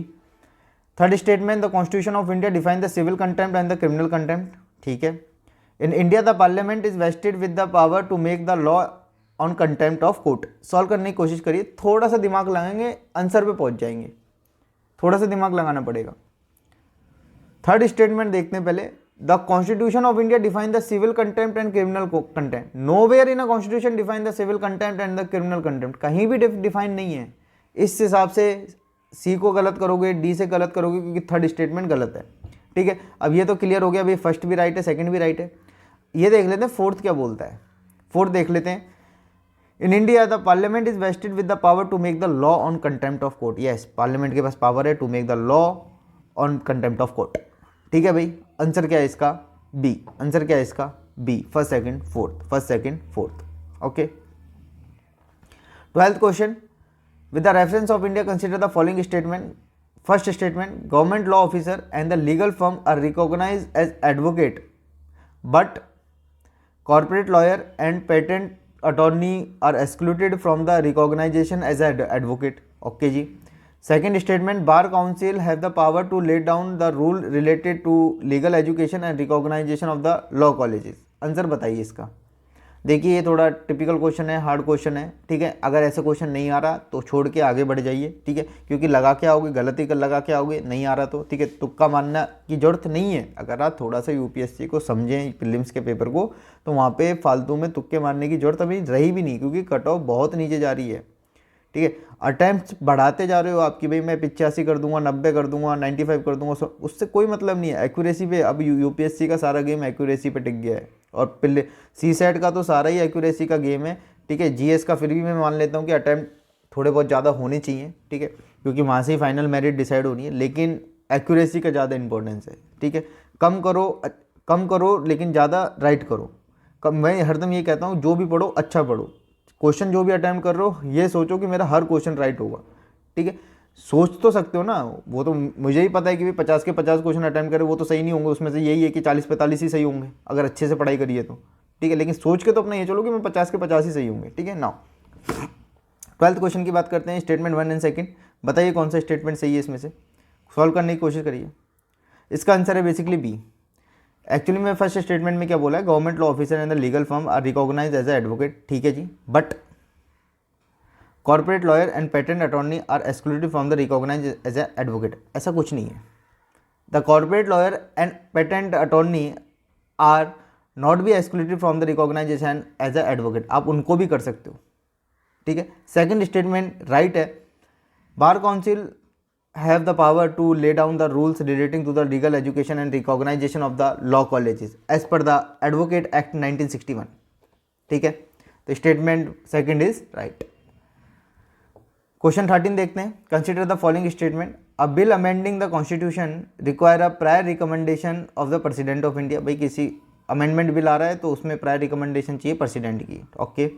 Speaker 1: Third statement, the Constitution of India define the civil contempt and the criminal contempt. ठीक है. In India, the Parliament is vested with the power to make the law on contempt of court. Solve करने की कोशिश करिए, थोड़ा सा दिमाग लगाएंगे आंसर पे पहुंच जाएंगे, थोड़ा सा दिमाग लगाना पड़ेगा। थर्ड स्टेटमेंट देखते हैं पहले, the constitution of India define the civil contempt and criminal contempt. Nowhere in a constitution define the civil contempt and the criminal contempt, कहीं भी डिफाइन नहीं है। इस हिसाब से सी को गलत करोगे, डी से गलत करोगे, क्योंकि थर्ड स्टेटमेंट गलत है। ठीक है, अब ये तो क्लियर हो गया, अभी फर्स्ट भी राइट है, सेकंड भी राइट है। ये देख लेते हैं फोर्थ क्या बोलता है। फोर्थ देख लेते हैं, in India the parliament is vested with the power to make the law on contempt of court. Yes, parliament के पास पावर है to make the law on contempt of court. ठीक है भाई, आंसर क्या है इसका, बी। आंसर क्या है इसका, B, first second fourth, first second fourth. Okay, 12th question, with the reference of India consider the following statement. First statement, government law officer and the legal firm are recognise as advocate but corporate lawyer and patent attorney are excluded from the recognisation as advocate. Okay जी। Second statement, Bar Council have the power to lay down the rule related to legal education and recognition of the law colleges. Answer बताइए इसका। देखिए ये थोड़ा typical question है, hard question है। ठीक है, अगर ऐसा क्वेश्चन नहीं आ रहा तो छोड़ के आगे बढ़ जाइए। ठीक है, क्योंकि लगा के आओगे, गलती कर लगा के आओगे, नहीं आ रहा तो ठीक है, तुक्का मारना की जरूरत नहीं है। अगर आप थोड़ा सा यूपीएससी को समझें, प्रीलिम्स के पेपर को, तो वहाँ पे फालतू में तुक्के मारने की जरूरत अभी रही भी नहीं, क्योंकि कट ऑफ बहुत नीचे जा रही है। ठीक है, अटैम्प्ट बढ़ाते जा रहे हो आपकी, भाई मैं 85 कर दूंगा, 90 कर दूंगा, 95 कर दूंगा, उससे कोई मतलब नहीं है। एक्यूरेसी पे अब यूपीएससी का सारा गेम एक्यूरेसी पे टिक गया है, और पहले सी सेट का तो सारा ही एक्यूरेसी का गेम है। ठीक है, जीएस का फिर भी मैं मान लेता हूँ कि अटैम्प्ट थोड़े बहुत ज़्यादा होने चाहिए। ठीक है, क्योंकि वहाँ से ही फाइनल मेरिट डिसाइड होनी है, लेकिन एक्यूरेसी का ज़्यादा इंपॉर्टेंस है। ठीक है, कम करो लेकिन ज़्यादा राइट करो। मैं हरदम ये कहता हूँ, जो भी पढ़ो अच्छा पढ़ो। क्वेश्चन जो भी अटेम्प्ट कर रहे हो, ये सोचो कि मेरा हर क्वेश्चन राइट होगा। ठीक है, सोच तो सकते हो ना, वो तो मुझे ही पता है कि भाई 50 के 50 क्वेश्चन अटेम्प्ट करें वो तो सही नहीं होंगे, उसमें से यही है कि 40-45 ही सही होंगे अगर अच्छे से पढ़ाई करिए तो। ठीक है, लेकिन सोच के तो अपना ये चलो कि मैं 50 के 50 ही सही होंगे। ठीक है, नाउ 12th क्वेश्चन की बात करते हैं, स्टेटमेंट 1 एंड सेकंड। बताइए कौन सा स्टेटमेंट सही है, इसमें से सॉल्व करने की कोशिश करिए। इसका आंसर है बेसिकली बी। एक्चुअली मैं फर्स्ट स्टेटमेंट में क्या बोला है, government law officer and the legal firm are recognise as a advocate. ठीक है जी, but corporate lawyer and patent attorney are excluded from the recognise as a advocate. ऐसा कुछ नहीं है। The corporate lawyer and patent attorney are not be excluded from the recognisation as a advocate, आप उनको भी कर सकते हो। ठीक है, सेकंड स्टेटमेंट राइट है। Bar council have the power to lay down the rules relating to the legal education and recognition of the law colleges as per the Advocate Act 1961. ठीक है, तो statement second is right. Question 13 देखते हैं, consider the following statement. A bill amending the constitution require a prior recommendation of the president of India. भाई किसी amendment bill आ रहा है तो उसमें प्रायर रिकमेंडेशन चाहिए प्रेसिडेंट की। Okay,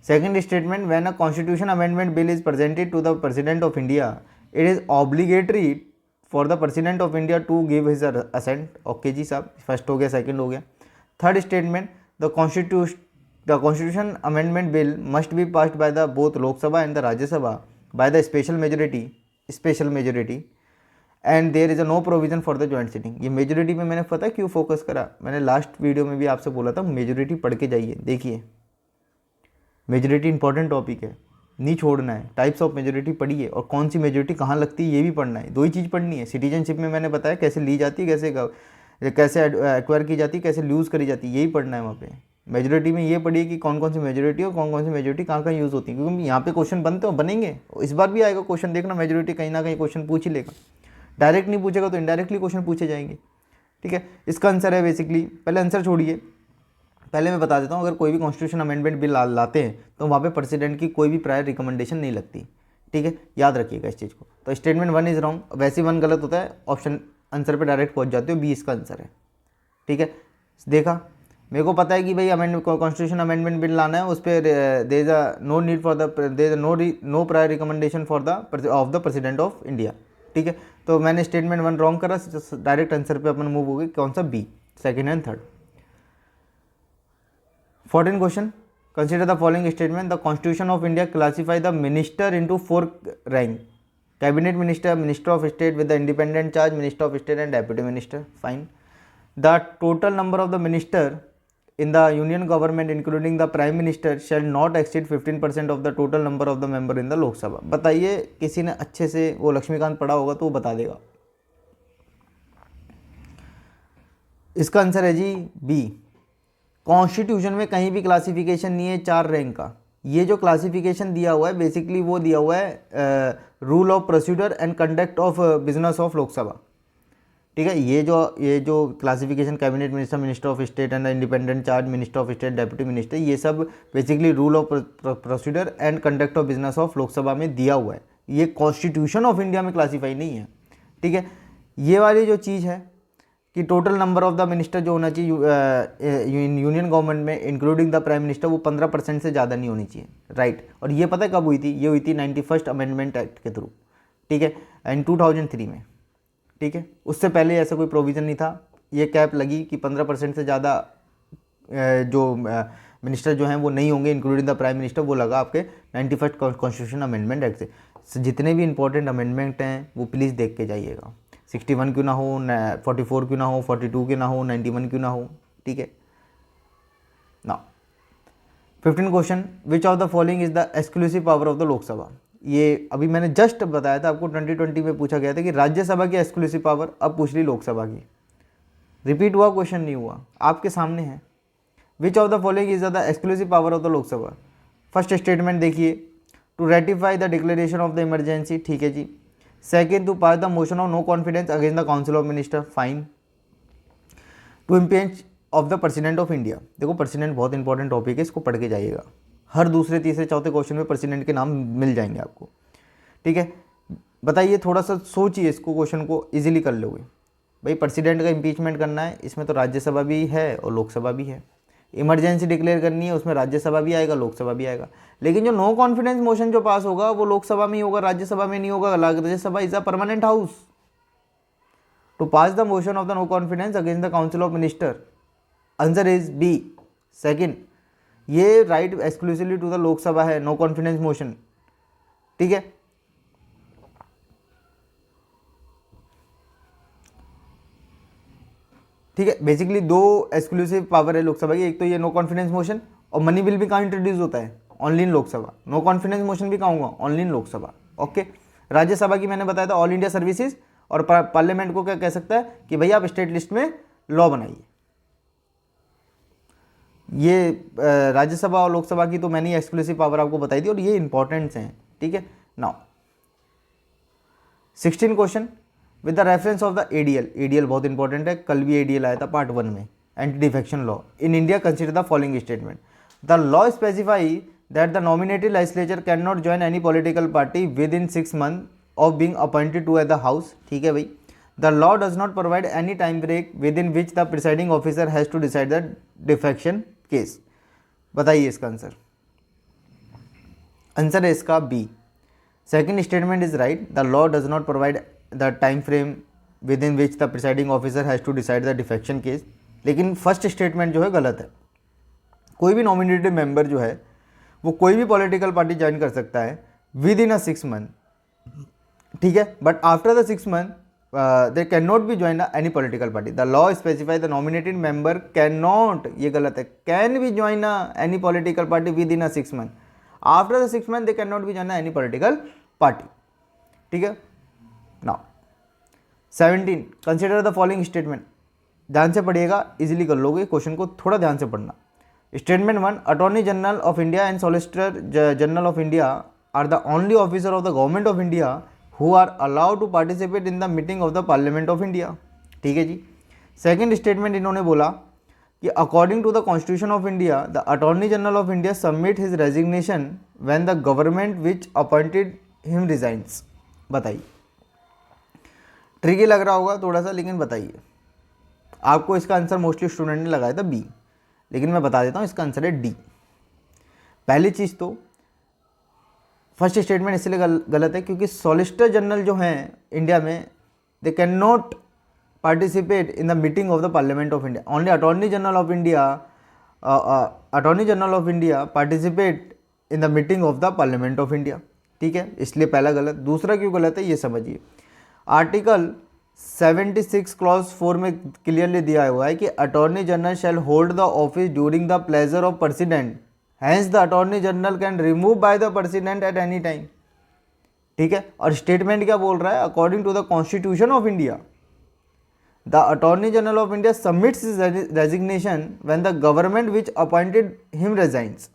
Speaker 1: second statement, when a constitution amendment bill is presented to the president of India it is obligatory for the president of India to give his assent. Okay जी साहब, first हो गया, second हो गया। Third statement, the constitution amendment bill must be passed by the both Lok Sabha and the Rajya Sabha by the special majority and there is a no provision for the joint sitting. ये majority पे मैंने पता क्यों focus करा, मैंने last video में भी आपसे बोला था मेजोरिटी पढ़ के जाइए। देखिए मेजोरिटी इंपॉर्टेंट टॉपिक है, नहीं छोड़ना है। टाइप्स ऑफ मेजोरिटी पढ़िए, और कौन सी मेजोरिटी कहाँ लगती है ये भी पढ़ना है। दो ही चीज़ पढ़नी है। सिटीजनशिप में मैंने बताया कैसे ली जाती है, कैसे एक्वायर की जाती है, कैसे लूज़ करी जाती है, यही पढ़ना है वहाँ पे। मेजोरिटी में ये पढ़िए कि कौन कौन सी मेजोरिटी और कौन कौन सी मेजोरिटी कहाँ कहाँ यूज़ होती है, क्योंकि यहाँ पे क्वेश्चन बनते हो बनेंगे, इस बार भी आएगा क्वेश्चन, देखना मेजोरिटी कहीं ना कहीं क्वेश्चन पूछ ही लेगा, डायरेक्ट नहीं पूछेगा तो इनडायरेक्टली क्वेश्चन पूछे जाएंगे। ठीक है, इसका आंसर है बेसिकली, पहले आंसर छोड़िए, पहले मैं बता देता हूँ, अगर कोई भी कॉन्स्टिट्यूशन अमेंडमेंट बिल लाते हैं तो वहाँ पे प्रेसिडेंट की कोई भी प्रायर रिकमेंडेशन नहीं लगती। ठीक है, याद रखिएगा इस चीज़ को। तो स्टेटमेंट 1 इज रॉन्ग, वैसे 1 गलत होता है, ऑप्शन आंसर पे डायरेक्ट पहुँच जाते हो, बी इसका आंसर है। ठीक है, देखा, मेरे को पता है कि भाई अमेंड कॉन्स्टिट्यूशन अमेंडमेंट बिल लाना है, उस पर there is no need for the there no prior recommendation for the of the president of India. ठीक है, तो मैंने स्टेटमेंट 1 रॉन्ग करा, डायरेक्ट आंसर पे अपन मूव हो गए, कौन सा, B, second and third. 14 question, consider the following statement, the constitution of India classify the minister into 4 rank, cabinet minister, minister of state with the independent charge, minister of state and deputy minister, fine. The total number of the minister in the union government including the prime minister shall not exceed 15% of the total number of the member in the लोक सभा। बताइए, किसी ने अच्छे से वो लक्ष्मीकांत पढ़ा होगा तो वो बता देगा। इसका आंसर है जी बी। कॉन्स्टिट्यूशन में कहीं भी क्लासिफिकेशन नहीं है 4 रैंक का, ये जो क्लासिफिकेशन दिया हुआ है बेसिकली वो दिया हुआ है rule of procedure and conduct of business of Lok Sabha. ठीक है, ये जो classification cabinet minister, minister of state and independent charge, minister of state, deputy minister, ये सब basically rule of procedure and conduct of business of Lok Sabha में दिया हुआ है, ये कॉन्स्टिट्यूशन ऑफ इंडिया में क्लासीफाई नहीं है। ठीक है, ये वाली जो चीज़ है कि total number of the minister जो होना चाहिए यूनियन गवर्नमेंट में इंक्लूडिंग द प्राइम मिनिस्टर, वो 15% से ज़्यादा नहीं होनी चाहिए, राइट। और ये पता है कब हुई थी, ये हुई थी 91st अमेंडमेंट एक्ट के थ्रू। ठीक है, एंड 2003 में। ठीक है, उससे पहले ऐसा कोई प्रोविज़न नहीं था, ये कैप लगी कि 15% से ज़्यादा जो मिनिस्टर जो हैं वो नहीं होंगे इंक्लूडिंग द प्राइम मिनिस्टर, वो लगा आपके 91st कॉन्स्टिट्यूशन अमेंडमेंट एक्ट से। जितने भी इंपॉर्टेंट अमेंडमेंट हैं वो प्लीज़ देख के जाइएगा, 61 क्यों ना हो, 44 क्यों ना हो, 42 क्यों ना हो, 91 क्यों ना हो। ठीक है ना। 15 question, which of the following is the exclusive power of the Lok Sabha. ये अभी मैंने जस्ट बताया था आपको, 2020 में पूछा गया था कि राज्यसभा की एक्सक्लूसिव पावर, अब पूछ ली लोकसभा की, रिपीट हुआ क्वेश्चन नहीं हुआ, आपके सामने है। Which of the following is the exclusive power of the Lok Sabha. First statement देखिए, to ratify the declaration of the emergency, ठीक है जी। Second, to pass the motion of no confidence against the council of minister, fine. To impeach of the president of India, देखो president बहुत important topic है, इसको पढ़ के जाइएगा, हर दूसरे तीसरे चौथे क्वेश्चन में प्रेसिडेंट के नाम मिल जाएंगे आपको। ठीक है, बताइए, थोड़ा सा सोचिए इसको, क्वेश्चन को इजीली कर लोगे। भाई प्रेसिडेंट का इम्पीचमेंट करना है, इसमें तो राज्यसभा भी है और लोकसभा भी है। इमरजेंसी डिक्लेयर करनी है, उसमें राज्यसभा भी आएगा, लोकसभा भी आएगा। लेकिन जो नो कॉन्फिडेंस मोशन जो पास होगा वो लोकसभा में ही होगा, राज्यसभा में नहीं होगा। Rajya Sabha is a permanent house. To pass the motion of the no confidence against the council of minister, answer is B, second. ये right exclusively to the Lok Sabha है, नो कॉन्फिडेंस मोशन। ठीक है, ठीक है, बेसिकली 2 एक्सक्लूसिव पावर है लोकसभा की, एक तो ये नो कॉन्फिडेंस मोशन, और मनी बिल भी कहाँ इंट्रोड्यूस होता है, only in Lok Sabha. No confidence motion भी कहाँ होगा, only in Lok Sabha. Okay, Rajya Sabha की मैंने बताया था ऑल इंडिया सर्विसेज, और पार्लियामेंट को क्या कह सकता है कि भैया आप स्टेट लिस्ट में लॉ बनाइए। ये राज्यसभा और लोकसभा की तो मैंने एक्सक्लूसिव पावर आपको बताई थी, और ये इंपॉर्टेंट्स हैं। ठीक है, now 16 question, with the reference of the ADL, ADL बहुत इंपॉर्टेंट है, कल भी एडीएल आया था पार्ट 1 में, anti defection law in India, consider the following statement. The law specify that the nominated legislature can not join any political party with in 6 months of being appointed to at the house. ठीक है भाई, the law does not provide any time break with in which the presiding officer has to decide the defection case. बताइए इसका answer, answer है इसका B. Second statement is right, the law does not provide the time frame with in which the presiding officer has to decide the defection case. लेकिन first statement जो है गलत है। कोई भी नॉमिनेटेड मेंबर जो है वो कोई भी पॉलिटिकल पार्टी ज्वाइन कर सकता है विद इन अ 6 month। ठीक है, but after the 6 month they cannot be joined any political party. The law specifies the nominated member cannot, ये गलत है, can be join any political party within a 6 month. After the 6 month they cannot be join any political party. ठीक है, now 17, consider the following statement। ध्यान से पढ़िएगा, easily कर लोगे क्वेश्चन को, थोड़ा ध्यान से पढ़ना। Statement one, attorney general of India and solicitor general of India are the only officer of the government of India who are allowed to participate in the meeting of the parliament of India. ठीक है जी। Second statement इन्होंने बोला कि according to the constitution of India the attorney general of India submit his resignation when the government which appointed him resigns. बताइए, tricky लग रहा होगा थोड़ा सा, लेकिन बताइए। आपको इसका आंसर मोस्टली स्टूडेंट ने लगाया था बी, लेकिन मैं बता देता हूँ इसका आंसर है डी। पहली चीज़ तो फर्स्ट स्टेटमेंट इसलिए गलत है क्योंकि सॉलिसिटर जनरल जो हैं इंडिया में, they can not participate in the meeting of the parliament of India. Only attorney general of India participate in the meeting of the parliament of India. ठीक है, इसलिए पहला गलत। दूसरा क्यों गलत है ये समझिए। आर्टिकल 76 क्लॉज 4 में क्लियरली दिया हुआ है कि attorney general shall hold the office during the pleasure of president, hence the attorney general can remove by the president at any time. ठीक है, और स्टेटमेंट क्या बोल रहा है, according to the constitution of India the attorney general of India submits his resignation when the government which appointed him resigns.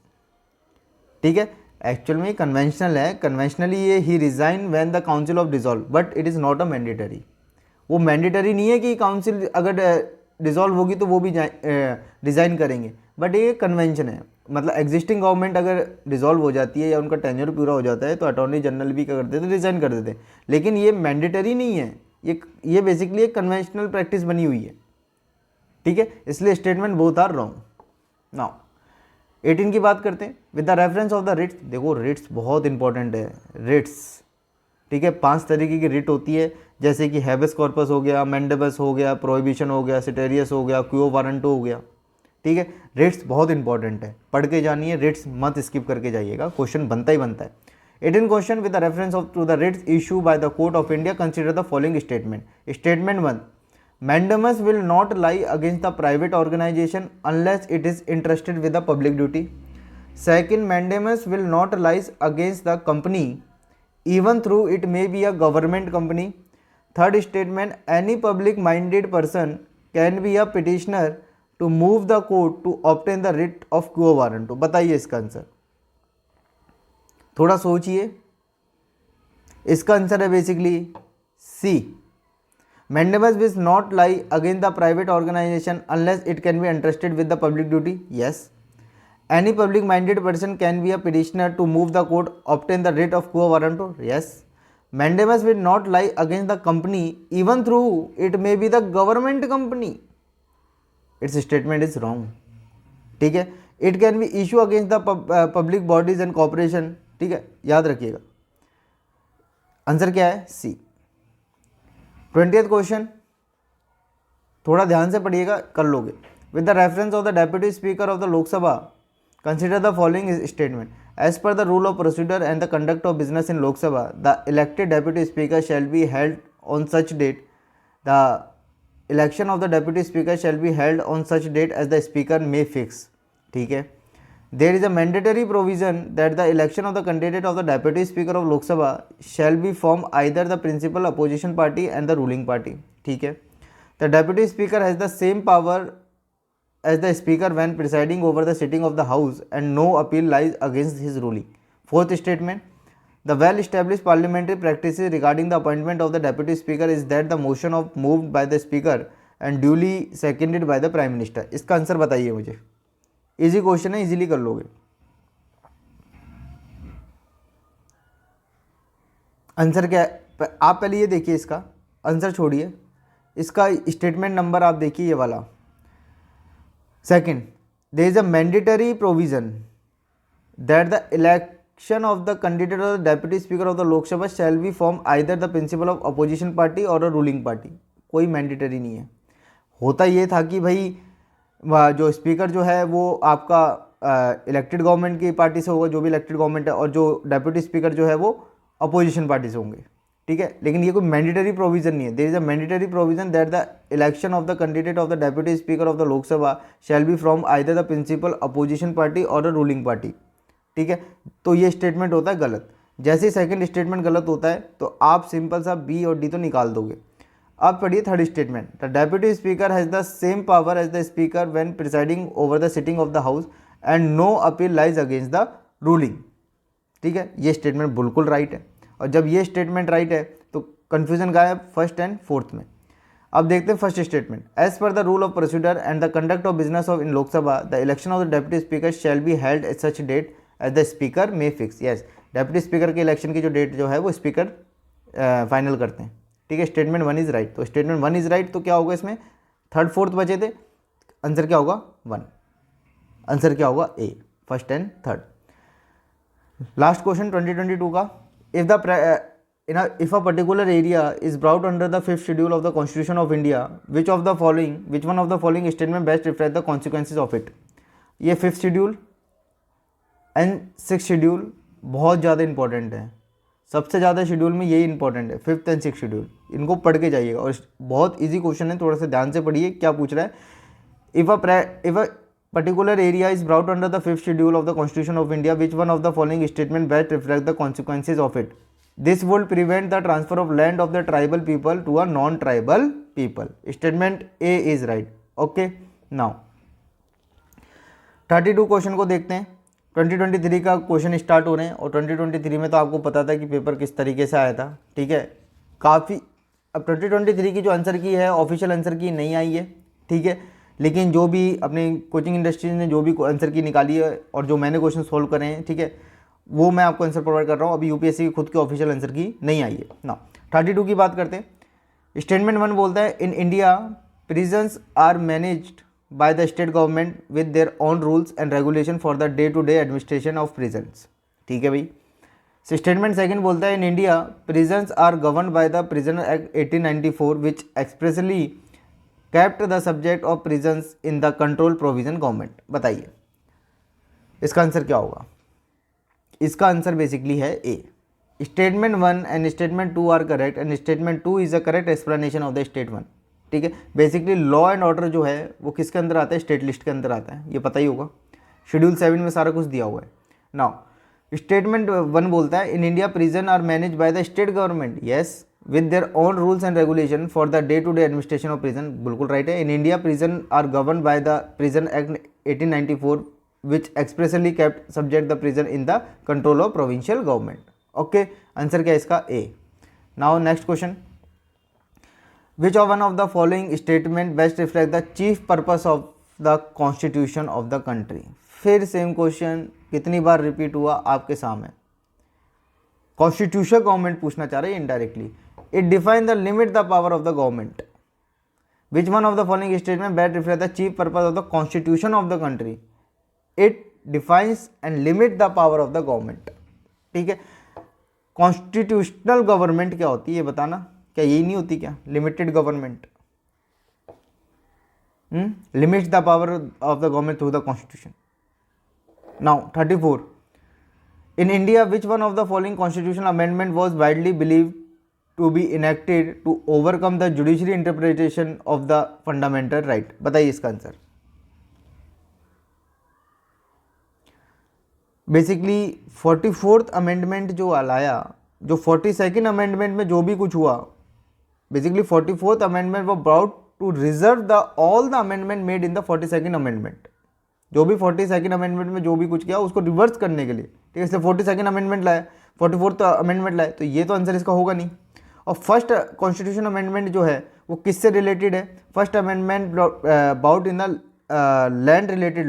Speaker 1: ठीक है, actual में कन्वेंशनल है, कन्वेंशनली ये ही resign when the council of dissolve, but it is not a mandatory. वो mandatory नहीं है कि काउंसिल अगर डिसॉल्व होगी तो वो भी रिज़ाइन करेंगे, बट ये कन्वेंशन है। मतलब एग्जिस्टिंग गवर्नमेंट अगर डिसॉल्व हो जाती है या उनका टेन्योर पूरा हो जाता है तो अटॉर्नी जनरल भी क्या करते थे, रिज़ाइन कर देते। लेकिन ये मैंडेटरी नहीं है, ये बेसिकली एक कन्वेंशनल प्रैक्टिस बनी हुई है। ठीक है, इसलिए statement both are wrong. Now 18 की बात करते हैं। With the reference of the writs, देखो रिट्स बहुत इंपॉर्टेंट है, रिट्स। ठीक है, 5 तरीके की रिट होती है, जैसे कि हैबेस कॉर्पस हो गया, मैंडेबस हो गया, प्रोहिबिशन हो गया, सिटेरियस हो गया, क्यो वारंटो हो गया। ठीक है, रिट्स बहुत इंपॉर्टेंट है, पढ़ के जानिए, रिट्स मत स्किप करके जाइएगा, क्वेश्चन बनता ही बनता है। 18 question with the reference of to the writs issue by the court of India consider the following statement. Statement 1, mandamus will not lie against the private organization unless it is interested with the public duty. Second, mandamus will not lie against the company even though it may be a government company. Third statement, any public minded person can be a petitioner to move the court to obtain the writ of quo warranto. बताइए इसका answer, थोड़ा सोचिए। इसका answer है basically C. Mandamus will not lie against the private organization unless it can be entrusted with the public duty. Yes. Any public-minded person can be a petitioner to move the court, obtain the writ of quo warranto. Yes. Mandamus will not lie against the company even though it may be the government company. Its statement is wrong. ठीक है, it can be issue against the public bodies and corporation. ठीक है, याद रखिएगा। Answer क्या है, सी। 20th question, थोड़ा ध्यान से पढ़िएगा, कर लोगे। With the reference of the deputy speaker of the Lok Sabha consider the following statement. As per the rule of procedure and the conduct of business in Lok Sabha the elected deputy speaker shall be held on such date. The election of the deputy speaker shall be held on such date as the speaker may fix. ठीक है, there is a mandatory provision that the election of the candidate of the deputy speaker of Lok Sabha shall be from either the principal opposition party and the ruling party. ठीक है, the deputy speaker has the same power as the speaker when presiding over the sitting of the house and no appeal lies against his ruling. Fourth statement, the well established parliamentary practices regarding the appointment of the deputy speaker is that the motion of moved by the speaker and duly seconded by the prime minister. इसका answer बताइए मुझे, easy question है, easily कर लोगे। Answer क्या है, आप पहले ये देखिए, इसका आंसर छोड़िए, इसका स्टेटमेंट नंबर आप देखिए, ये वाला second. There is a mandatory provision that the election of the candidate of the deputy speaker of the Lok Sabha shall be from either the principal of opposition party और अ रूलिंग पार्टी। कोई mandatory नहीं है। होता ये था कि भाई जो स्पीकर जो है वो आपका इलेक्टेड गवर्नमेंट की पार्टी से होगा, जो भी इलेक्टेड गवर्नमेंट है, और जो डेप्यूटी स्पीकर जो है वो अपोजिशन पार्टी से होंगे। ठीक है, लेकिन ये कोई मैंडेटरी प्रोविजन नहीं है। There is a mandatory provision that the election of the candidate of the deputy speaker of the Lok Sabha shall be from either the principal opposition party और अ रूलिंग पार्टी। ठीक है, तो ये स्टेटमेंट होता है गलत। जैसे ही सेकंड स्टेटमेंट गलत होता है तो आप सिंपल सा बी और डी तो निकाल दोगे। अब पढ़िए third statement. The deputy speaker has the same power as the speaker when presiding over the sitting of the house and no appeal lies against the ruling. ठीक है, ये स्टेटमेंट बिल्कुल राइट है, और जब ये स्टेटमेंट राइट है तो कन्फ्यूजन गायब फर्स्ट एंड फोर्थ में। अब देखते हैं first statement, as per the rule of procedure and the conduct of business of in Lok Sabha the election of the deputy speaker shall be held at such date as the speaker may fix. Yes, deputy speaker के election की जो date जो है वो speaker final करते हैं। ठीक है, स्टेटमेंट 1 इज राइट, तो स्टेटमेंट 1 इज राइट, तो क्या होगा इसमें, थर्ड फोर्थ बचे थे, आंसर क्या होगा 1, आंसर क्या होगा A, first and third. Last question 2022 का, if a particular area is brought under the 5th schedule of the Constitution of India, which one of the following statement best reflect the consequences of it? ये 5th schedule and 6th schedule बहुत ज़्यादा important है, सबसे ज़्यादा schedule में यही important है, 5th and 6th schedule, इनको पढ़ के जाइएगा, और बहुत इजी क्वेश्चन है, थोड़ा सा ध्यान से पढ़िए क्या पूछ रहा है। If a particular area is brought under the 5th schedule of the Constitution of India, which one of the following statement best reflect the consequences of it? This would prevent the transfer of land of the tribal people to a non-tribal people. Statement A is right. Okay, now 32 question को देखते हैं। 2023 का question start हो रहे हैं, और 2023 में तो आपको पता था कि पेपर किस तरीके से आया था। ठीक है, काफ़ी, अब 2023 की जो आंसर की है ऑफिशियल आंसर की नहीं आई है। ठीक है, लेकिन जो भी अपने कोचिंग इंडस्ट्री ने जो भी आंसर की निकाली है और जो मैंने क्वेश्चन सोल्व करे हैं, ठीक है, वो मैं आपको आंसर प्रोवाइड कर रहा हूँ। अभी यूपीएससी की खुद की ऑफिशियल आंसर की नहीं आई है ना। 32 की बात करते हैं। स्टेटमेंट 1 बोलता है, in India prisons are managed by the state government with their own rules and regulation for the day to day administration of prisons. ठीक है भाई। स्टेटमेंट 2 बोलता है, in India prisons are govern by the prison act 1894 which expressly kept the subject of prisons in the control provision government। बताइए इसका answer क्या होगा। इसका आंसर बेसिकली है A. Statement 1 and statement 2 are correct and statement 2 is a correct explanation of the state 1। ठीक है, basically law and order जो है वो किसके अंदर आता है, स्टेट लिस्ट के अंदर आता है, ये पता ही होगा, शेड्यूल 7 में सारा कुछ दिया हुआ है। नाउ स्टेटमेंट 1 बोलता है, in India prison are manage by the state government, yes, with their own rules and regulation for the day-to-day administration of prison। बिल्कुल राइट है। in India prison are governed by the prison act 1894 which expressly kept subject the prison in the control of provincial government। okay, answer क्या है इसका A। now next question, which of one of the following statement best reflect the chief purpose of the constitution of the country। फिर same question कितनी बार repeat हुआ आपके सामने, constitution government पूछना चाह रहे हैं indirectly. It defines the limit the power of the government. Which one of the following statement best reflect the chief purpose of the constitution of the country? It defines and limit the power of the government। ठीक है, constitutional government क्या होती है ये बताना, क्या यही नहीं होती क्या, limited government, limits the power of the government through the constitution. Now 34, in India which one of the following constitutional amendment was widely believed to be enacted to overcome the judiciary interpretation of the fundamental right। बताइए इसका answer. Basically 44th amendment जो लाया, जो 42nd amendment में जो भी कुछ हुआ, बेसिकली 44th अमेंडमेंट वो brought to reserve the all the amendment made in the 42nd amendment. जो भी 42nd अमेंडमेंट में जो भी कुछ किया उसको रिवर्स करने के लिए, ठीक है, इसलिए 42nd अमेंडमेंट लाया, 44th अमेंडमेंट लाए, तो ये तो आंसर इसका होगा नहीं। और फर्स्ट कॉन्स्टिट्यूशन अमेंडमेंट जो है वो किससे रिलेटेड है, first amendment about in the land related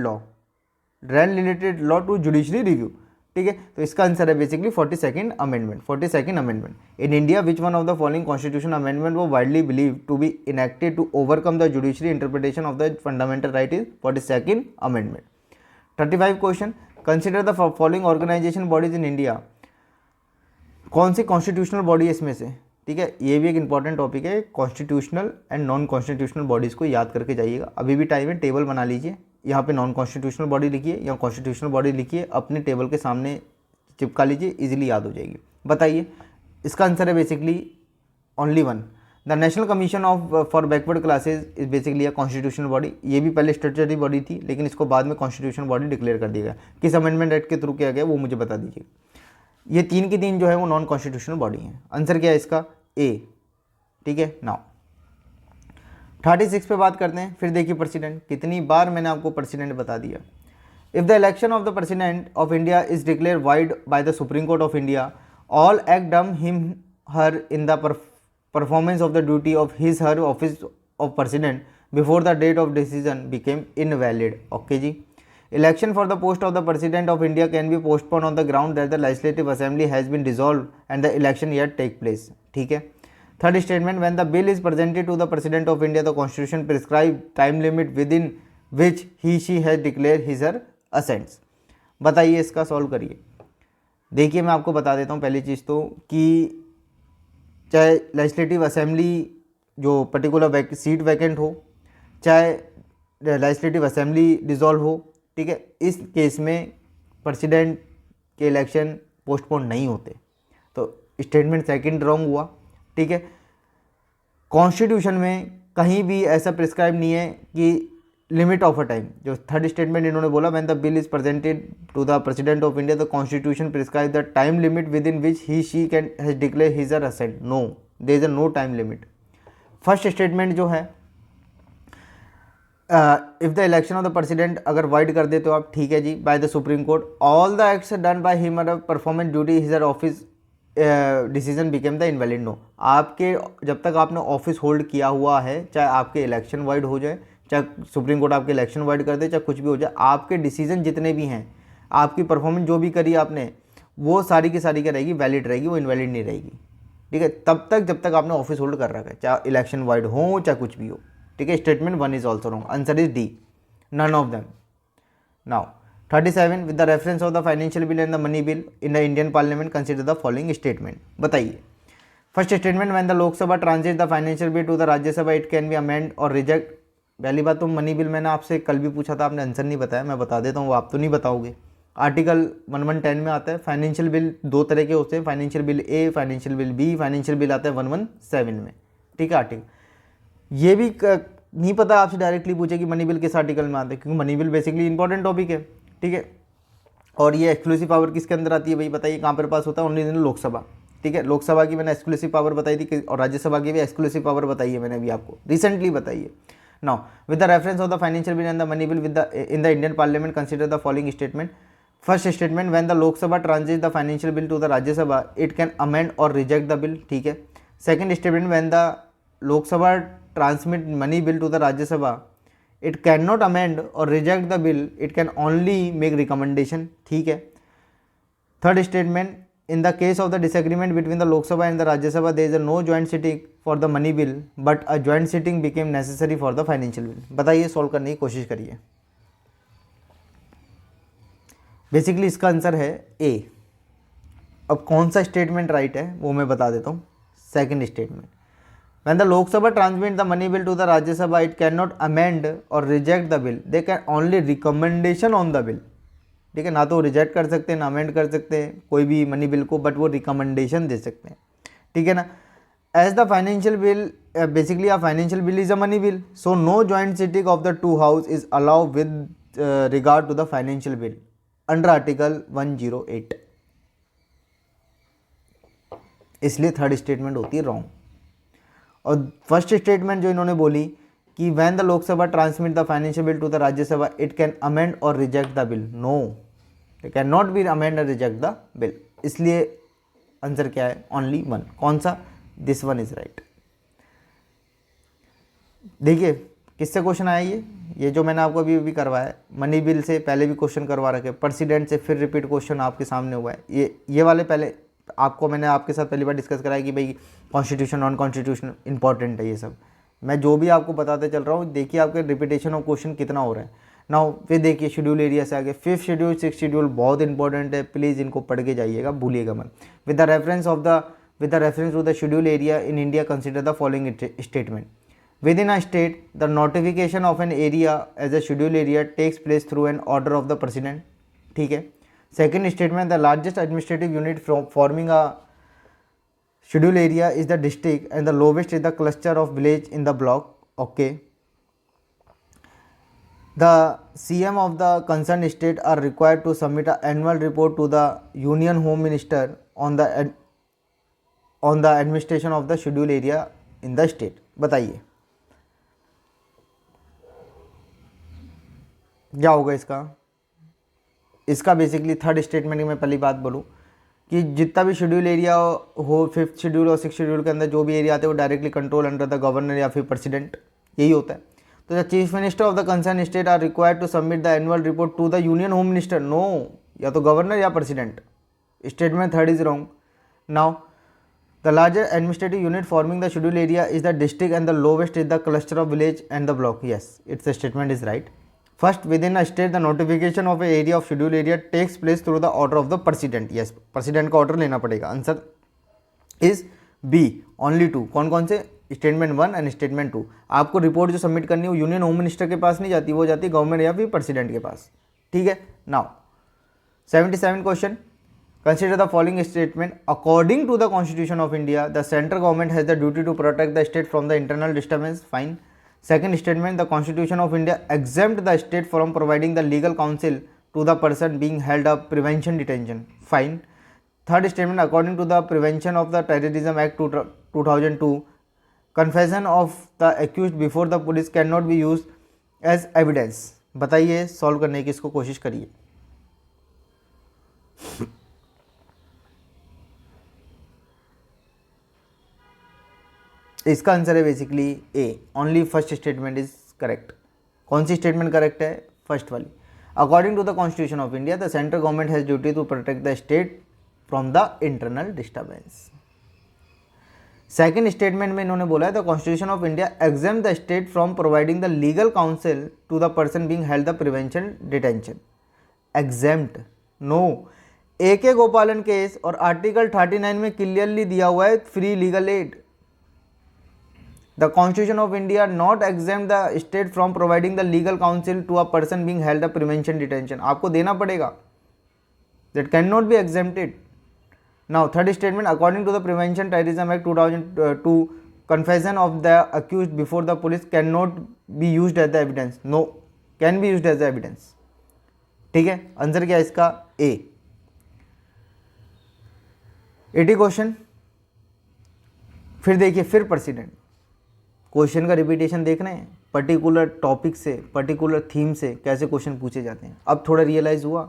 Speaker 1: law to judiciary review. ठीक है, तो इसका आंसर है basically 42nd amendment. In India which one of the following constitution amendment वो widely believe to be enacted to overcome the judiciary interpretation of the fundamental right is 42nd amendment. 35 question, consider the following organisation bodies in India. कौन सी constitutional body है इसमें से, ठीक है, ये भी एक इंपॉर्टेंट टॉपिक है, constitutional and non constitutional bodies को याद करके जाइएगा। अभी भी टाइम है, टेबल बना लीजिए, यहाँ पे नॉन कॉन्स्टिट्यूशनल बॉडी लिखिए, यहाँ कॉन्स्टिट्यूशनल बॉडी लिखिए, अपने टेबल के सामने चिपका लीजिए, इजीली याद हो जाएगी। बताइए इसका आंसर है basically only one, the national commission of for backward classes is basically a constitutional body. ये भी पहले स्टैट्यूटरी बॉडी थी, लेकिन इसको बाद में कॉन्स्टिट्यूशनल बॉडी डिक्लेयर कर दिया गया। किस अमेंडमेंट एक्ट के थ्रू किया गया वो मुझे बता दीजिए। ये 3 की 3 जो है वो नॉन कॉन्स्टिट्यूशनल बॉडी है। आंसर क्या है इसका ए। ठीक है, नाउ 36 पे बात करते हैं। फिर देखिए प्रेसिडेंट, कितनी बार मैंने आपको प्रेसिडेंट बता दिया। If the election of the president of India is declare void by the supreme court of India, all act done him her in the performance of the duty of his her office of president before the date of decision became invalid. Okay जी. Election for the post of the president of India can be postponed on the ground that the legislative assembly has been dissolved and the election yet take place. ठीक है. Third statement, when the bill is presented to the president of India, the constitution prescribes time limit within which he she has declared his her assents. बताइए, इसका solve करिए. देखिए मैं आपको बता देता हूँ पहली चीज़ तो कि चाहे लेजिस्लेटिव असेंबली जो पर्टिकुलर सीट वैकेंट हो, चाहे लेजिस्लेटिव असेंबली डिसॉल्व हो, ठीक है, इस केस में प्रेसिडेंट के इलेक्शन पोस्टपोन नहीं होते. तो स्टेटमेंट सेकंड रॉन्ग हुआ. ठीक है. कॉन्स्टिट्यूशन में कहीं भी ऐसा प्रिस्क्राइब नहीं है कि लिमिट ऑफ अ टाइम. जो थर्ड स्टेटमेंट इन्होंने बोला, when the bill is presented to the president of India the constitution prescribe the time limit with in which he she can has declare his or assent. No, there is a no time limit. First statement जो है, if the election of the president अगर void कर दे तो आप ठीक है जी, by the supreme court, all the acts done by him are performance duty his or office decision became the invalid. No, आपके जब तक आपने ऑफिस होल्ड किया हुआ है, चाहे आपके इलेक्शन वाइड हो जाए, चाहे सुप्रीम कोर्ट आपके इलेक्शन वाइड कर दे, चाहे कुछ भी हो जाए, आपके डिसीजन जितने भी हैं, आपकी परफॉर्मेंस जो भी करी आपने, वो सारी की सारी क्या रहेगी, वैलिड रहेगी, वो इनवैलिड नहीं रहेगी. ठीक है, तब तक जब तक आपने ऑफिस होल्ड कर रखा है, चाहे इलेक्शन वाइड हो चाहे कुछ भी हो. ठीक है. Statement 1 is also wrong. Answer is D, none of them. Now 37, with the reference of the financial bill and the money bill in the Indian parliament consider the following statement. बताइए. First statement, when the Lok Sabha translate the financial bill to the Rajya Sabha it can B amend और reject. पहली बात तो money bill मैंने आपसे कल भी पूछा था, आपने आंसर नहीं बताया, मैं बता देता हूँ, वो आप तो नहीं बताओगे. आर्टिकल 1110 में आता है फाइनेंशियल बिल दो तरह के होते हैं, financial bill A, financial bill B. Financial bill आता है 117 में. ठीक है. आर्टिकल ये भी नहीं पता, आपसे डायरेक्टली पूछे कि मनी बिल किस आर्टिकल में आता है, क्योंकि money bill basically important topic है. ठीक है. और ये एक्सक्लूसिव पावर किसके अंदर आती है भाई, बताइए कहाँ पर पास होता है, ओनली इन लोकसभा. ठीक है. लोकसभा की मैंने एक्सक्लूसिव पावर बताई थी और राज्यसभा की भी एक्सक्लूसिव पावर बताई है मैंने अभी आपको रिसेंटली बताई है. Now, with the reference of the financial bill and the money bill in the Indian Parliament, consider the following statement. First statement, when the Lok Sabha transits the financial bill to the Rajya Sabha, it can amend or reject the bill. ठीक है. Second statement, when the Lok Sabha transmit money bill to the Rajya Sabha, it cannot amend or reject the bill. It can only make recommendation. ठीक है. Third statement, in the case of the disagreement between the Lok Sabha and the Rajya Sabha, there is no joint sitting for the money bill, but a joint sitting became necessary for the financial bill. बताइए, solve करने की कोशिश करिए. Basically इसका answer है ए. अब कौन सा स्टेटमेंट राइट है वो मैं बता देता हूँ. Second statement, when the Lok Sabha transmit the money bill to the Rajya Sabha, it cannot amend or reject the bill. They can only recommendation on the bill. ठीक है. ना तो रिजेक्ट कर सकते हैं, ना अमेंड कर सकते हैं कोई भी मनी बिल को, बट वो रिकमेंडेशन दे सकते हैं. ठीक है ना. As the financial bill, basically a financial bill is a money bill, so no joint sitting of the two house is allowed with regard to the financial bill under article 108. इसलिए third statement होती है wrong. और first statement जो इन्होंने बोली कि when the Lok Sabha transmit the financial bill to the Rajya Sabha it can amend और reject the bill. No, they can not B amend और रिजेक्ट द बिल. इसलिए आंसर क्या है, ओनली वन. कौन सा, दिस वन इज राइट. देखिए किससे क्वेश्चन आया, ये जो मैंने आपको अभी करवाया है, मनी बिल से पहले भी क्वेश्चन करवा रखे, प्रेसिडेंट से फिर रिपीट क्वेश्चन आपके सामने हुआ है. ये वाले पहले आपको मैंने आपके साथ पहली बार डिस्कस कराया कि भाई कॉन्स्टिट्यूशन नॉन कॉन्स्टिट्यूशन इंपॉर्टेंट है. ये सब मैं जो भी आपको बताते चल रहा हूँ, देखिए आपके रिपीटेशन ऑफ क्वेश्चन कितना हो रहा है. नाउ फिर देखिए शेड्यूल एरिया से आगे 5th शेड्यूल 6th शेड्यूल बहुत इंपॉर्टेंट है, प्लीज़ इनको पढ़ के जाइएगा, भूलिएगा मत. With the reference to the schedule area in India consider the following statement. With in a state the notification of an area as a schedule area takes place through an order of the president. ठीक है. Second statement, the largest administrative unit forming a schedule area is the district and the lowest is the cluster of village in the block. Okay. The CM of the concerned state are required to submit an annual report to the Union Home Minister on the administration of the schedule area in the state. बताइए क्या होगा इसका. इसका basically third statement की मैं पहली बात बोलूँ कि जितना भी शेड्यूल एरिया हो, 5th शेड्यूल और 6th शेड्यूल के अंदर जो भी एरिया आते हैं वो directly control under the governor या फिर प्रेसिडेंट, यही होता है। तो the chief minister of the concern state are required to submit the annual report to the union home minister. No, या तो गवर्नर या president. Statement third is wrong. Now the largest administrative unit forming the schedule area is the district and the lowest is the cluster of village and the block. Yes, it's statement is right. First, with in a state the notification of a area of schedule area takes place through the order of the president. Yes, president का order लेना पड़ेगा। Answer is B, only two. कौन कौन से? Statement 1 and statement 2। आपको report जो submit करनी है वो यूनियन होम मिनिस्टर के पास नहीं जाती, वो जाती है गवर्नमेंट या फिर प्रेसिडेंट के पास। ठीक है। Now 77 question, consider the following statement. According to the constitution of India the central government has the duty to protect the state from the internal disturbance. Fine. Second statement, the Constitution of India exempt the state from providing the legal counsel to the person being held up prevention detention. Fine. Third statement, according to the Prevention of the Terrorism Act 2002, confession of the accused before the police cannot be used as evidence. बताइए, solve करने की इसको कोशिश करिए। इसका answer है basically A, only first statement is correct. कौन सी स्टेटमेंट करेक्ट है? फर्स्ट वाली। According to the constitution of India the central government has duty to protect the state from the internal disturbance. Second statement में इन्होंने बोला है the constitution of India exempt the state from providing the legal counsel to the person being held the prevention detention. Exempt, no. A K Gopalan case और article 39 में clearly दिया हुआ है free legal aid. The Constitution of India not exempt the state from providing the legal counsel to a person being held a prevention detention. आपको देना पड़ेगा. That cannot be exempted. Now, third statement, according to the Prevention Terrorism Act 2002, confession of the accused before the police cannot be used as the evidence. No, can be used as the evidence. ठीक है, answer क्या है इसका? A. 80 question. फिर देखिए, फिर president. Question का repetition देख रहे हैं, पर्टिकुलर टॉपिक से, पर्टिकुलर थीम से कैसे क्वेश्चन पूछे जाते हैं। अब थोड़ा रियलाइज हुआ,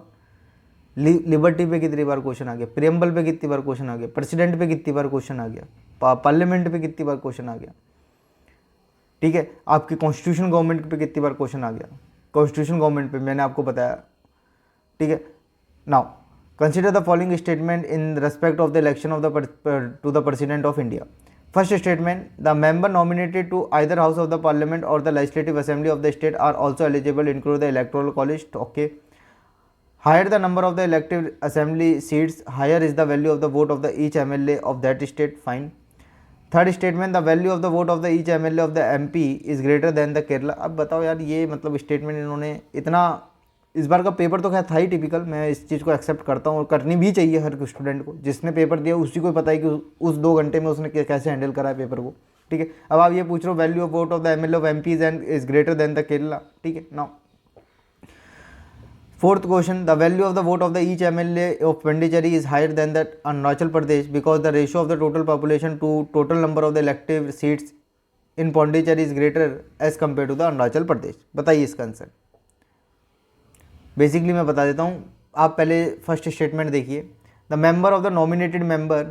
Speaker 1: लिबर्टी पे कितनी बार क्वेश्चन आ गया, प्रियम्बल पे कितनी बार क्वेश्चन आ गया, प्रेसिडेंट पे कितनी बार क्वेश्चन आ गया, पार्लियामेंट पे कितनी बार क्वेश्चन आ गया। ठीक है, आपके कॉन्स्टिट्यूशन गवर्नमेंट पे कितनी बार क्वेश्चन आ गया, कॉन्स्टिट्यूशन गवर्नमेंट पे मैंने आपको बताया। ठीक है। Now consider the following statement in respect of the election of the to the president of India. First statement, the member nominated to either house of the parliament or the legislative assembly of the state are also eligible, include the electoral college. Okay. Higher the number of the elective assembly seats, higher is the value of the vote of the each MLA of that state. Fine. Third statement, the value of the vote of the each MLA of the MP is greater than the Kerala. अब बताओ यार, ये मतलब statement इन्होंने इतना, इस बार का paper तो खैर था ही टिपिकल, मैं इस चीज़ को एक्सेप्ट करता हूँ और करनी भी चाहिए हर स्टूडेंट को। जिसने पेपर दिया उसी को पता है कि उस 2 घंटे में उसने कैसे हैंडल करा है पेपर को। ठीक है। अब आप ये पूछ रहे हो value of vote of the MLA of MPs and is greater than the Kerala. ठीक है। Now fourth question, the value of the vote of the each MLA of Pondicherry is higher than the Arunachal Pradesh because the ratio of the total population to total number of the elective seats in Pondicherry is greater as compare to the Arunachal Pradesh. बताइए इसका answer. Basically मैं बता देता हूँ, आप पहले first statement देखिए। The member of the nominated member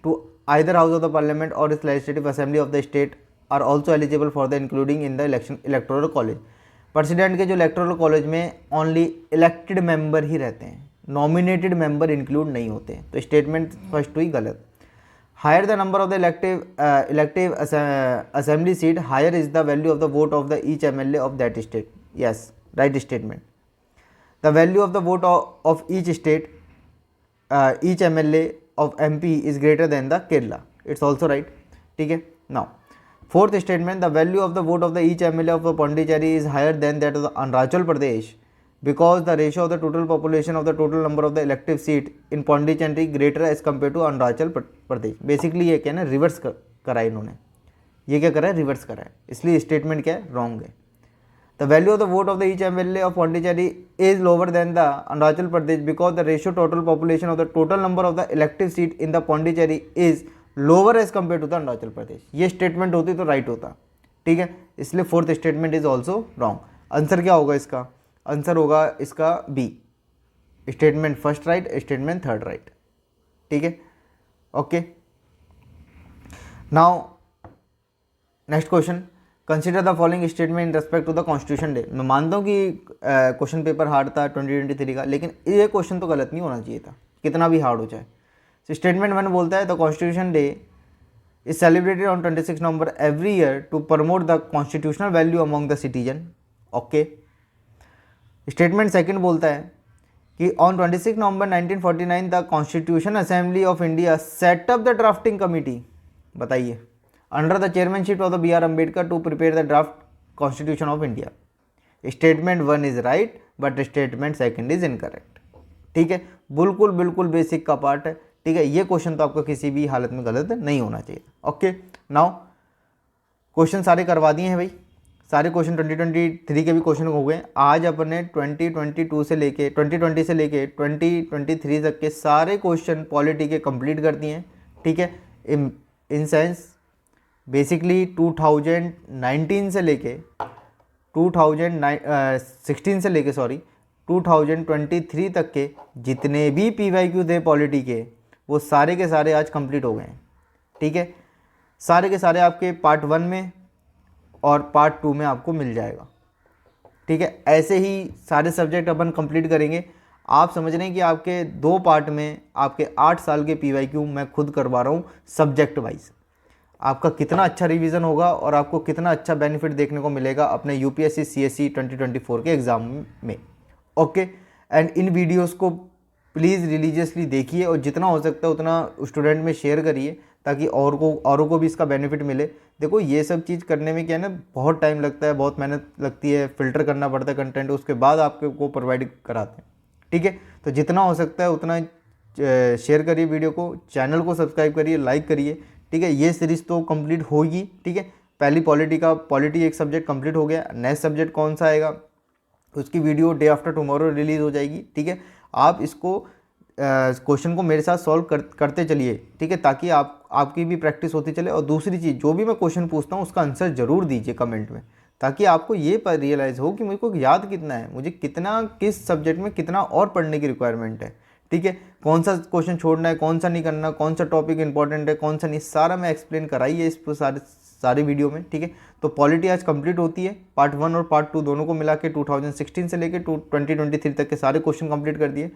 Speaker 1: to either house of the parliament और इस legislative assembly of the state are also eligible for the including in the election electoral college. President के जो electoral college में only elected member ही रहते हैं, nominated member include नहीं होते। तो स्टेटमेंट फर्स्ट हुई गलत। Higher the number of the elective assembly seat, higher is the value of the vote of the each MLA of that state. Yes, right statement. The value of the vote of each state, each MLA of MP is greater than the Kerala. It's also right. ठीक है। Now, fourth statement, the value of the vote of the each MLA of the Pondicherry is higher than that of the Arunachal Pradesh because the ratio of the total population of the total number of the elective seat in Pondicherry greater as compared to Arunachal Pradesh. Basically ये क्या है ना, reverse करा है इन्होंने। ये क्या करा है? रिवर्स करा है, इसलिए स्टेटमेंट क्या है? रॉन्ग है। The value of the vote of the each MLA of Pondicherry is lower than the Arunachal Pradesh because the ratio total population of the total number of the elective seat in the Pondicherry is lower as compared to the Arunachal Pradesh. ये statement होती तो right होता। ठीक है, इसलिए fourth statement is also wrong. Answer क्या होगा इसका? आंसर होगा इसका B. Statement first right, statement third right, ठीक है। Okay, now next question, consider the following statement in respect to the constitution Day. मैं मानता हूँ कि क्वेश्चन पेपर हार्ड था 2023 का, लेकिन ये क्वेश्चन तो गलत नहीं होना चाहिए था, कितना भी हार्ड हो जाए। स्टेटमेंट 1 बोलता है the constitution day is celebrated on 26 November every year to promote the constitutional value among the citizen. Okay, statement 2 बोलता है कि on 26 November 1949 the constitution assembly of India set up the drafting committee, बताइए, under the chairmanship of the B R Ambedkar to prepare the draft constitution of India. Statement 1 is right but statement 2 is incorrect, ठीक है। बिल्कुल बिल्कुल basic का part है, ठीक है। ये क्वेश्चन तो आपको किसी भी हालत में गलत नहीं होना चाहिए। ओके, नाउ क्वेश्चन सारे करवा दिए हैं भाई, सारे क्वेश्चन 2023 के भी क्वेश्चन हो गए। आज अपने 2022 से लेके 2020 से लेके 2023 तक के सारे क्वेश्चन पॉलिटी के कंप्लीट कर दिए हैं, ठीक है। इन सेंस बेसिकली 2019 से लेके 2016 से लेके 2023 तक के जितने भी PYQ थे पॉलिटी के, वो सारे के सारे आज कंप्लीट हो गए हैं, ठीक है। सारे के सारे आपके पार्ट 1 में और पार्ट 2 में आपको मिल जाएगा, ठीक है। ऐसे ही सारे सब्जेक्ट अपन कंप्लीट करेंगे। आप समझ रहे हैं कि आपके 2 पार्ट में आपके 8 साल के PYQ मैं खुद करवा रहा हूँ सब्जेक्ट वाइज। आपका कितना अच्छा रिवीजन होगा और आपको कितना अच्छा बेनिफिट देखने को मिलेगा अपने UPSC CSE 2024 के एग्ज़ाम में। ओके, एंड इन वीडियोस को प्लीज़ रिलीजियसली देखिए और जितना हो सकता है उतना स्टूडेंट में शेयर करिए ताकि औरों को भी इसका बेनिफिट मिले। देखो ये सब चीज़ करने में क्या है ना, बहुत टाइम लगता है, बहुत मेहनत लगती है, फिल्टर करना पड़ता है कंटेंट, उसके बाद आपके को प्रोवाइड कराते हैं, ठीक है। तो जितना हो सकता है उतना शेयर करिए वीडियो को, चैनल को सब्सक्राइब करिए, लाइक करिए, ठीक है। ये सीरीज़ तो कंप्लीट होगी, ठीक है। पहली पॉलिटी एक सब्जेक्ट कंप्लीट हो गया, नेक्स्ट सब्जेक्ट कौन सा आएगा उसकी video day after tomorrow release हो जाएगी, ठीक है। आप इसको क्वेश्चन को मेरे साथ सॉल्व करते चलिए, ठीक है, ताकि आपकी भी प्रैक्टिस होती चले। और दूसरी चीज़, जो भी मैं क्वेश्चन पूछता हूँ उसका आंसर ज़रूर दीजिए कमेंट में, ताकि आपको ये रियलाइज़ हो कि मुझे को याद कितना है, मुझे कितना किस सब्जेक्ट में कितना और पढ़ने की रिक्वायरमेंट है, ठीक है। कौन सा क्वेश्चन छोड़ना है, कौन सा नहीं करना, कौन सा टॉपिक इंपॉर्टेंट है, कौन सा नहीं, सारा मैं एक्सप्लेन कराइए इस सारे वीडियो में, ठीक है। तो पॉलिटी आज कंप्लीट होती है, पार्ट 1 और पार्ट 2 दोनों को मिला के 2016 से लेके 2023 तक के सारे क्वेश्चन कंप्लीट कर दिए।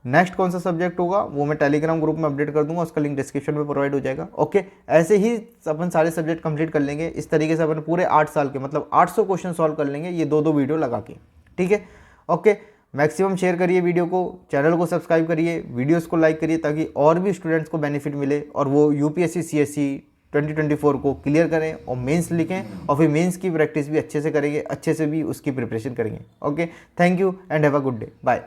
Speaker 1: नेक्स्ट कौन सा सब्जेक्ट होगा वो मैं टेलीग्राम ग्रुप में अपडेट कर दूंगा, उसका लिंक डिस्क्रिप्शन में प्रोवाइड हो जाएगा। ओके, ऐसे ही अपन सारे सब्जेक्ट कंप्लीट कर लेंगे। इस तरीके से अपन पूरे 8 साल के मतलब 800 क्वेश्चन सॉल्व कर लेंगे ये 2-2 वीडियो लगा के, ठीक है। ओके, मैक्सिमम शेयर करिए वीडियो को, चैनल को सब्सक्राइब करिए, वीडियोस को लाइक करिए ताकि और भी स्टूडेंट्स को बेनिफिट मिले और वो UPSC CSE 2024 को क्लियर करें और मेंस लिखें और फिर मेंस की प्रैक्टिस भी अच्छे से करेंगे, अच्छे से भी उसकी प्रिपरेशन करेंगे। Okay, thank you and have a good day, bye.